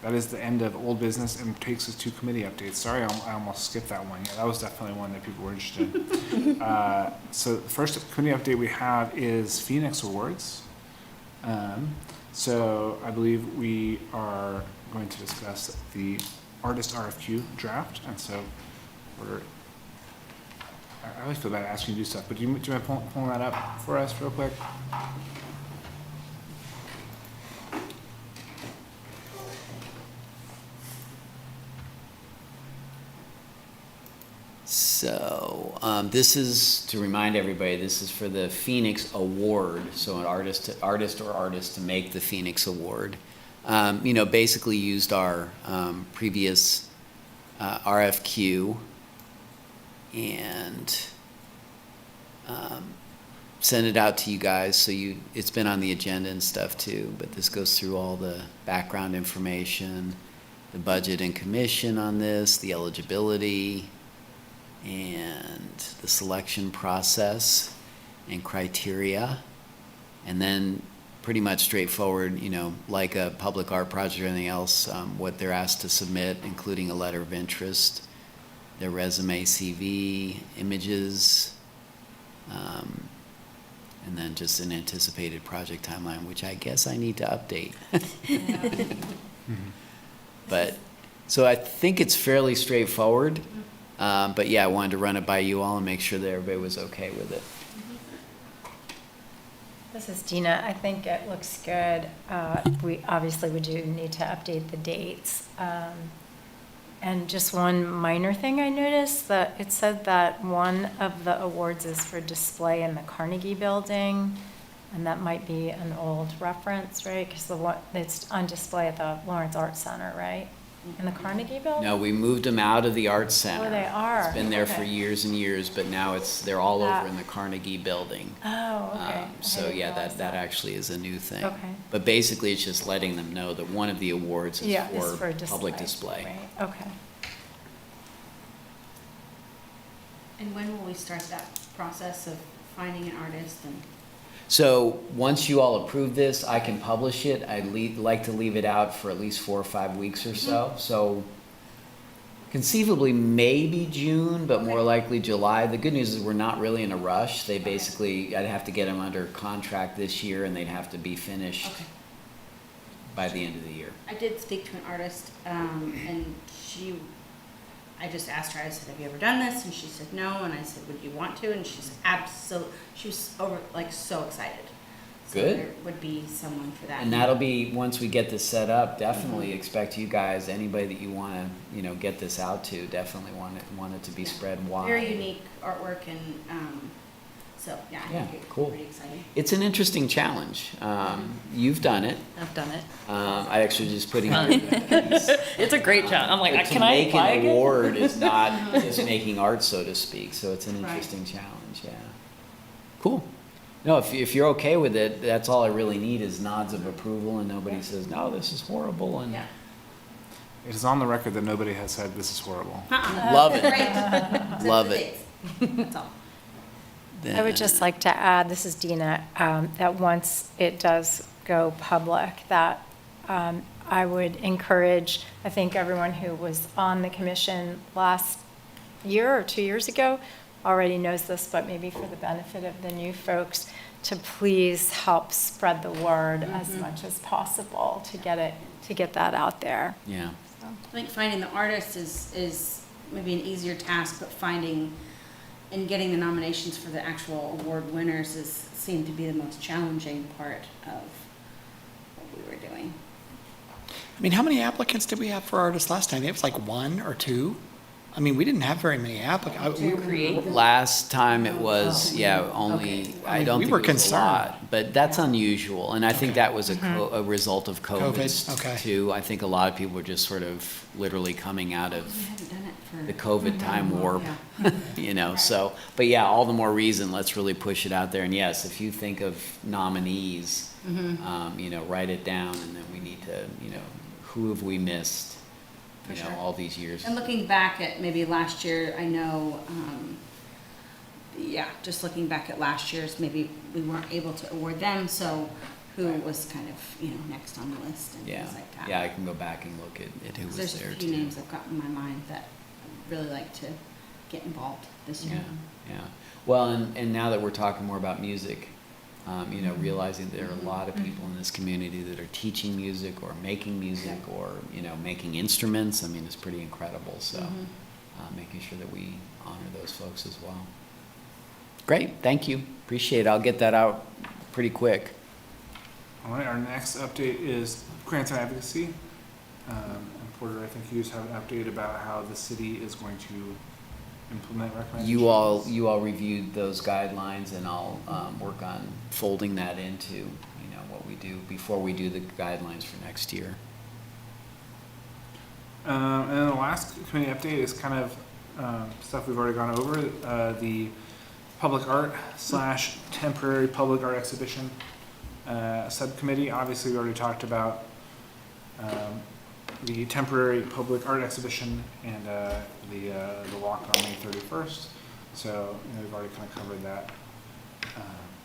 Speaker 3: that is the end of old business and takes us to committee updates. Sorry, I almost skipped that one. Yeah, that was definitely one that people were interested in. So the first committee update we have is Phoenix Awards. So I believe we are going to discuss the artist RFQ draft, and so I always feel bad asking you to do stuff, but do you mind pulling that up for us real quick?
Speaker 2: So this is, to remind everybody, this is for the Phoenix Award. So an artist or artists to make the Phoenix Award. You know, basically used our previous RFQ and send it out to you guys. So it's been on the agenda and stuff too, but this goes through all the background information, the budget and commission on this, the eligibility, and the selection process and criteria. And then pretty much straightforward, you know, like a public art project or anything else, what they're asked to submit, including a letter of interest, their resume, CV, images, And then just an anticipated project timeline, which I guess I need to update. But, so I think it's fairly straightforward. But yeah, I wanted to run it by you all and make sure that everybody was okay with it.
Speaker 8: This is Dina. I think it looks good. We do need to update the dates. And just one minor thing I noticed, that it said that one of the awards is for display in the Carnegie Building, and that might be an old reference, right? Because it's on display at the Lawrence Arts Center, right? In the Carnegie Building?
Speaker 2: No, we moved them out of the Arts Center.
Speaker 8: Oh, they are?
Speaker 2: It's been there for
Speaker 8: Okay.
Speaker 2: years and years, but now they're all
Speaker 8: That-
Speaker 2: over in the Carnegie Building.
Speaker 8: Oh, okay.
Speaker 2: So
Speaker 8: I didn't
Speaker 2: yeah,
Speaker 8: realize
Speaker 2: that actually is a new thing.
Speaker 8: Okay.
Speaker 2: But basically, it's just letting them know that one of the awards is
Speaker 8: Yeah, it's
Speaker 2: for
Speaker 8: for
Speaker 2: public display.
Speaker 8: Right, okay.
Speaker 1: And when will we start that process of finding an artist and?
Speaker 2: So, once you all approve this, I can publish it. I'd like to leave it out for at least 4 or 5 weeks or so. So, conceivably, maybe June, but more likely July. The good news is we're not really in a rush. They basically, I'd have to get them under contract this year, and they'd have to be finished
Speaker 1: Okay.
Speaker 2: by the end of the year.
Speaker 1: I did speak to an artist, and I just asked her, I said, have you ever done this? And she said, no. And I said, would you want to? And she said, she was so excited. So
Speaker 2: Good.
Speaker 1: there would be someone for that.
Speaker 2: And that'll be, once we get this set up, definitely expect you guys, anybody that you want to, get this out to, definitely want it to be spread wide.
Speaker 1: Very unique artwork, and so, yeah, I
Speaker 2: Yeah,
Speaker 1: think it's
Speaker 2: cool.
Speaker 1: pretty exciting.
Speaker 2: It's an interesting challenge. You've done it.
Speaker 9: I've done it.
Speaker 2: I actually just putting.
Speaker 9: It's a great job. I'm like,
Speaker 2: But
Speaker 9: can I apply
Speaker 2: To make an
Speaker 9: again?
Speaker 2: award is not just making art, so to speak, so it's an
Speaker 1: Right.
Speaker 2: interesting challenge, yeah. Cool. No, if you're okay with it, that's all I really need is nods of approval, and nobody says, no, this is horrible, and
Speaker 1: Yeah.
Speaker 3: It is on the record that nobody has said this is horrible.
Speaker 2: love it.
Speaker 1: Great.
Speaker 2: Love
Speaker 1: Just
Speaker 2: it.
Speaker 1: the dates. That's all.
Speaker 8: I would just like to add, this is Dina, that once it does go public, that I would encourage, I think everyone who was on the commission last year or 2 years ago already knows this, but maybe for the benefit of the new folks, to please help spread the word as much as possible to get that out there.
Speaker 2: Yeah.
Speaker 8: So.
Speaker 1: I think finding the artist is maybe an easier task, but finding and getting the nominations for the actual award winners seemed to be the most challenging part of what we were doing.
Speaker 5: I mean, how many applicants did we have for artists last time? It was like 1 or 2? I mean, we didn't have very many applicants.
Speaker 2: Last time it was, only, I don't
Speaker 5: we
Speaker 2: think
Speaker 5: were
Speaker 2: it was a
Speaker 5: concerned.
Speaker 2: lot, but that's unusual, and I think that was a result of
Speaker 5: COVID, okay.
Speaker 2: too. I think a lot of people were just sort of literally coming out
Speaker 1: We
Speaker 2: of
Speaker 1: haven't done it for.
Speaker 2: the COVID time warp,
Speaker 1: Yeah.
Speaker 2: so, but yeah, all the more reason, let's really push it out there, and yes, if you think of nominees, write it down, and then we need to, who have we missed,
Speaker 1: For sure.
Speaker 2: all these years.
Speaker 1: And looking back at maybe last year, I know, just looking back at last year's, maybe we weren't able to award them, so who was kind of, next on the list and
Speaker 2: Yeah,
Speaker 1: things like that.
Speaker 2: yeah, I can go back and look at who was
Speaker 1: There's
Speaker 2: there
Speaker 1: a few
Speaker 2: too.
Speaker 1: names I've got in my mind that I'd really like to get involved this year.
Speaker 2: Yeah. Well, and now that we're talking more about music, realizing there are a lot of people in this community that are teaching music or making music or, making instruments. I mean, it's pretty incredible. So making sure that we honor those folks as well. Great. Thank you. Appreciate it. I'll get that out pretty quick.
Speaker 3: All right, our next update is grants and advocacy. And Porter, I think you just have an update about how the city is going to implement recommendations.
Speaker 2: You all reviewed those guidelines, and I'll work on folding that into, what we do before we do the guidelines for next year.
Speaker 3: And then the last committee update is kind of stuff we've already gone over. The public art / temporary public art exhibition subcommittee. Obviously, we already talked about the temporary public art exhibition and the walk on May 31st. So we've already kind of covered that.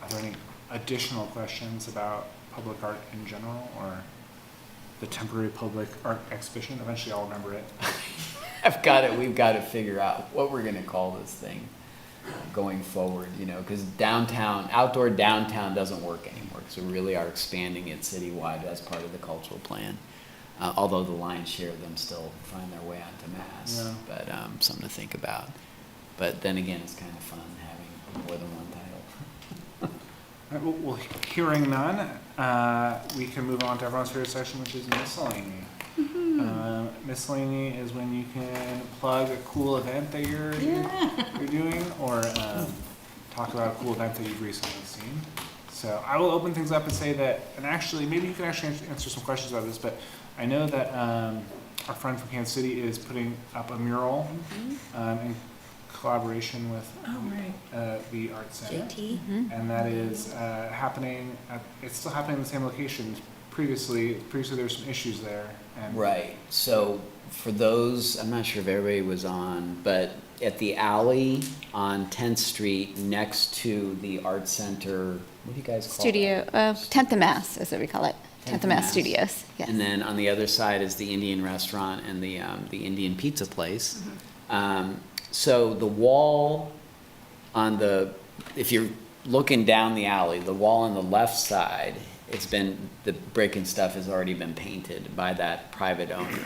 Speaker 3: Are there any additional questions about public art in general, or the temporary public art exhibition? Eventually, I'll remember it.
Speaker 2: We've got to figure out what we're going to call this thing. going forward, you know, because outdoor downtown doesn't work anymore, because we really are expanding it citywide as part of the cultural plan. Although the lion's share of them still find their way onto Mass,
Speaker 3: Yeah.
Speaker 2: but something to think about. But then again, it's kind of fun having more than one title.
Speaker 3: All right, well, hearing none, we can move on to everyone's favorite section, which is miscellany. Miscellany is when you can plug a cool event that you're doing, or talk about a cool event that you've recently seen. So I will open things up and say that, and actually, maybe you can actually answer some questions about this, but I know that our friend from Kansas City is putting up a mural in collaboration with the Art Center.
Speaker 7: JT?
Speaker 3: And that is happening, it's still happening in the same location. Previously there were some issues there. And
Speaker 2: Right. So for those, I'm not sure if everybody was on, but at the alley on 10th Street next to the Art Center, what do you guys call it?
Speaker 4: Studio, 10th and Mass is what we call it. 10th and Mass Studios, yes.
Speaker 2: And then on the other side is the Indian restaurant and the Indian pizza place. So the wall if you're looking down the alley, the wall on the left side, the brick and stuff has already been painted by that private owner.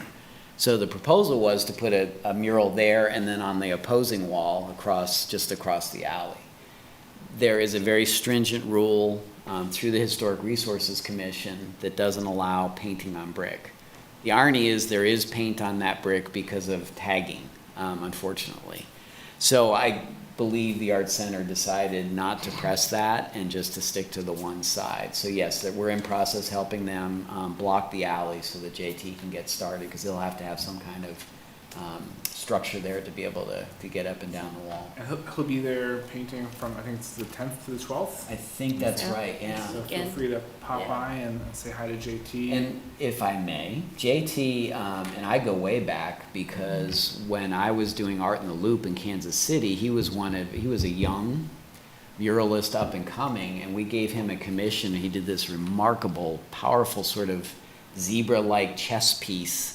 Speaker 2: So the proposal was to put a mural there and then on the opposing wall just across the alley. There is a very stringent rule through the Historic Resources Commission that doesn't allow painting on brick. The irony is there is paint on that brick because of tagging, unfortunately. So I believe the Art Center decided not to press that and just to stick to the one side. So yes, that we're in process helping them block the alley so that JT can get started, because they'll have to have some kind of structure there to be able to get up and down the wall.
Speaker 3: And he'll be there painting from, I think it's the 10th to the 12th.
Speaker 2: I think that's right, yeah.
Speaker 3: So feel free to pop by and say hi to JT.
Speaker 2: And if I may, JT, and I go way back, because when I was doing Art in the Loop in Kansas City, he was a young muralist up and coming, and we gave him a commission. He did this remarkable, powerful sort of zebra-like chess piece.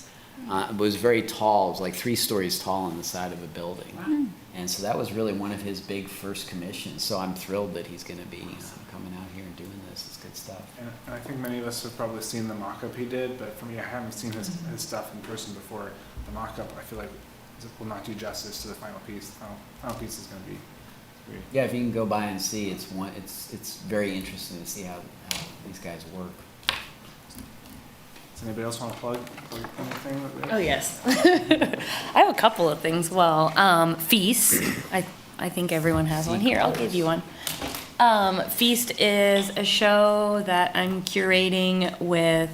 Speaker 2: It was very tall. It was like 3 stories tall on the side of a building. Wow. And so that was really one of his big first commissions. So I'm thrilled that he's going to be coming out here and doing this. It's good stuff.
Speaker 3: And I think many of us have probably seen the mock-up he did, but for me, I haven't seen his stuff in person before. The mock-up, I feel like, will not do justice to the final piece. The final piece is going to be great.
Speaker 2: Yeah, if you can go by and see, it's very interesting to see how these guys work.
Speaker 3: Does anybody else want to plug anything?
Speaker 9: Oh, yes. I have a couple of things. Well, Feast, I think everyone has one here. I'll give you one. Feast is a show that I'm curating with,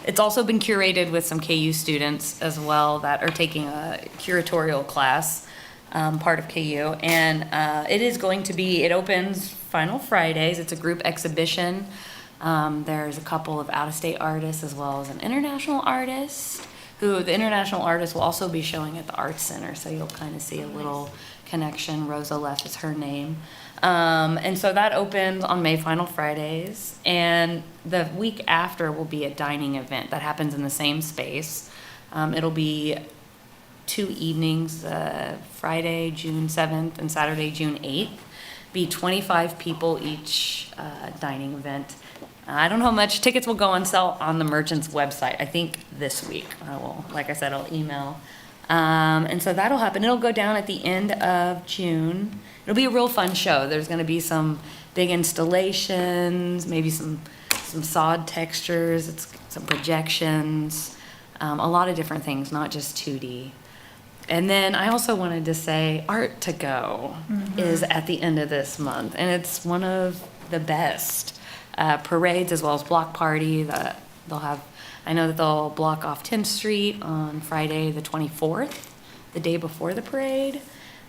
Speaker 9: it's also been curated with some KU students as well that are taking a curatorial class, part of KU. And it opens final Fridays. It's a group exhibition. There's a couple of out-of-state artists as well as an international artist, the international artist will also be showing at the Arts Center, so you'll kind of see a little connection. Rosa Leff is her name. And so that opens on May final Fridays, and the week after will be a dining event that happens in the same space. It'll be 2 evenings, Friday, June 7th and Saturday, June 8th. Be 25 people each dining event. I don't know how much. Tickets will go on sale on the merchant's website, I think this week. Like I said, I'll email. And so that'll happen. It'll go down at the end of June. It'll be a real fun show. There's going to be some big installations, maybe some sod textures, some projections, a lot of different things, not just 2D. And then I also wanted to say Art to Go is at the end of this month, and it's one of the best parades as well as block party that they'll have. I know that they'll block off 10th Street on Friday the 24th, the day before the parade,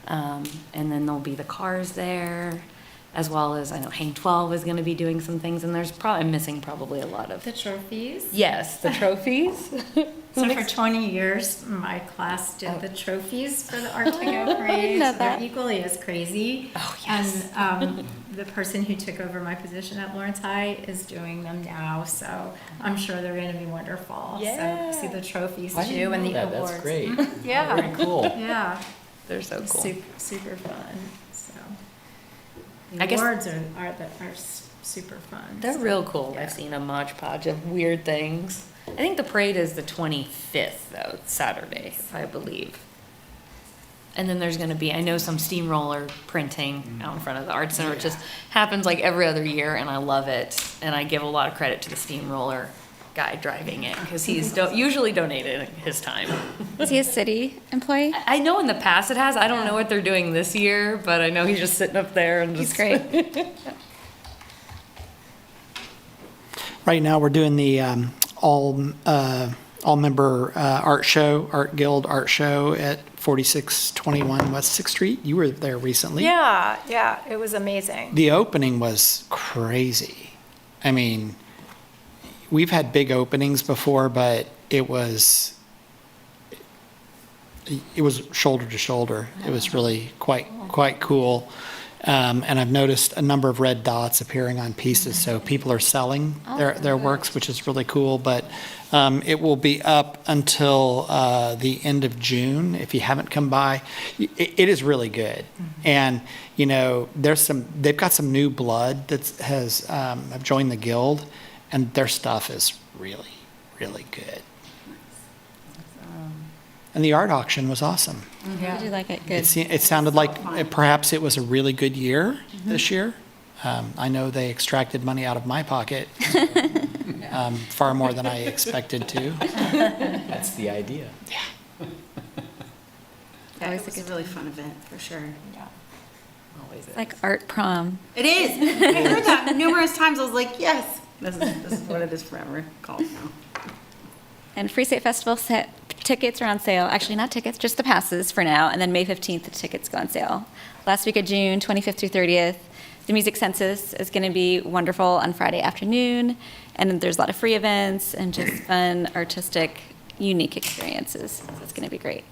Speaker 9: and then there'll be the cars there, as well as I know Hang 12 is going to be doing some things, and I'm missing probably a lot of
Speaker 8: The trophies?
Speaker 9: Yes, the trophies.
Speaker 8: So for 20 years, my class did the trophies for the Art to Go parade.
Speaker 4: love
Speaker 8: So they're
Speaker 4: that.
Speaker 8: equally as crazy.
Speaker 9: Oh, yes.
Speaker 8: And the person who took over my position at Lawrence High is doing them now, so I'm sure they're going to be wonderful.
Speaker 9: Yeah.
Speaker 8: So see the trophies
Speaker 2: I didn't
Speaker 8: too and
Speaker 2: know
Speaker 8: the
Speaker 2: that.
Speaker 8: awards.
Speaker 2: That's great.
Speaker 8: Yeah.
Speaker 2: Very cool.
Speaker 8: Yeah.
Speaker 9: They're so cool.
Speaker 8: Super fun. So.
Speaker 9: I
Speaker 8: The
Speaker 9: guess-
Speaker 8: awards are super fun.
Speaker 9: They're
Speaker 8: so,
Speaker 9: real cool.
Speaker 8: yeah.
Speaker 9: I've seen a Mod Podge of weird things. I think the parade is the 25th, though, it's Saturday, if I believe. And then there's gonna be, I know, some steamroller printing out in front of the Art Center. It just happens like every other year, and I love it. And I give a lot of credit to the steamroller guy driving it, because he's usually donated his time.
Speaker 4: Is he a city employee?
Speaker 9: I know in the past it has. I don't know what they're doing this year, but I know he's just sitting up there and just.
Speaker 4: He's great.
Speaker 5: Right now, we're doing the all-member art guild art show at 4621 West 6th Street. You were there recently.
Speaker 8: Yeah, it was amazing.
Speaker 5: The opening was crazy. I mean, we've had big openings before, but it was shoulder to shoulder. It was really quite cool. And I've noticed a number of red dots appearing on pieces, so people are selling their works, which is really cool. But it will be up until the end of June. If you haven't come by, it is really good. And you know, they've got some new blood that has have joined the guild, and their stuff is really, really good. And the art auction was awesome.
Speaker 4: Did you like it? Good.
Speaker 5: It sounded like perhaps it was a really good year this year. I know they extracted money out of my pocket, far more than I expected to.
Speaker 2: That's the idea.
Speaker 1: Yeah, it was a really fun event, for sure.
Speaker 9: Always
Speaker 4: It's like art prom.
Speaker 1: It is. I heard that numerous times. I was like, yes, this is what it is forever called now.
Speaker 4: And Free State Festival tickets are on sale. Actually, not tickets, just the passes for now. And then May 15th, the tickets go on sale. Last week of June, 25th through 30th. The Music Census is going to be wonderful on Friday afternoon. And then there's a lot of free events and just fun, artistic, unique experiences. So it's going to be great.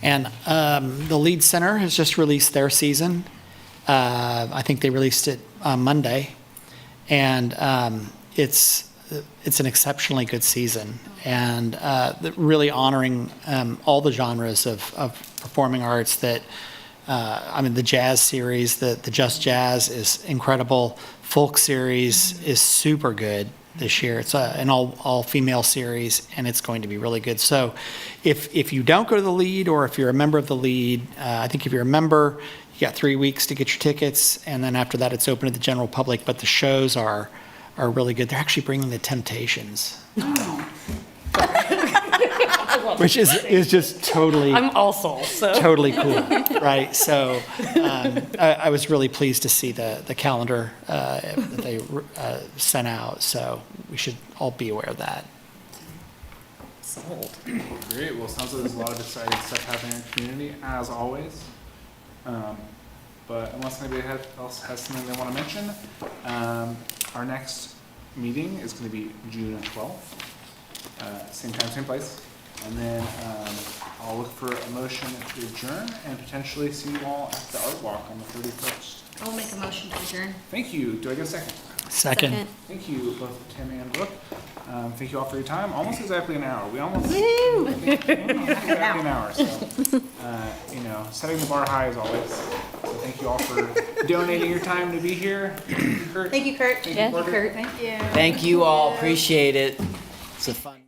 Speaker 5: And the Lead Center has just released their season. I think they released it on Monday. And it's an exceptionally good season, and really honoring all the genres of performing arts that, I mean, the jazz series, the Just Jazz is incredible. Folk series is super good this year. It's an all-female series, and it's going to be really good. So if you don't go to the Lead, or if you're a member of the Lead, I think if you're a member, you got 3 weeks to get your tickets, and then after that, it's open to the general public. But the shows are really good. They're actually bringing the Temptations, which is just totally.
Speaker 9: I'm all soul, so.
Speaker 5: Totally cool, right? So I was really pleased to see the calendar that they sent out. So we should all be aware of that.
Speaker 9: Sold.
Speaker 3: Great, well, sounds like there's a lot of exciting stuff happening in the community, as always. But unless anybody else has something they want to mention, our next meeting is going to be June 12th, same time, same place. And then I'll look for a motion to adjourn and potentially see you all at the Art Walk on the 31st.
Speaker 1: I'll make a motion to adjourn.
Speaker 3: Thank you. Do I get a second?
Speaker 5: Second.
Speaker 3: Thank you, both Tim and Brooke. Thank you all for your time. Almost exactly an hour. We almost exactly an hour. So, you know, setting the bar high as always. So thank you all for donating your time to be here. Kurt.
Speaker 1: Thank you, Kurt.
Speaker 4: Yeah.
Speaker 3: Porter.
Speaker 8: Thank you.
Speaker 2: Thank you all, appreciate it. It's a fun.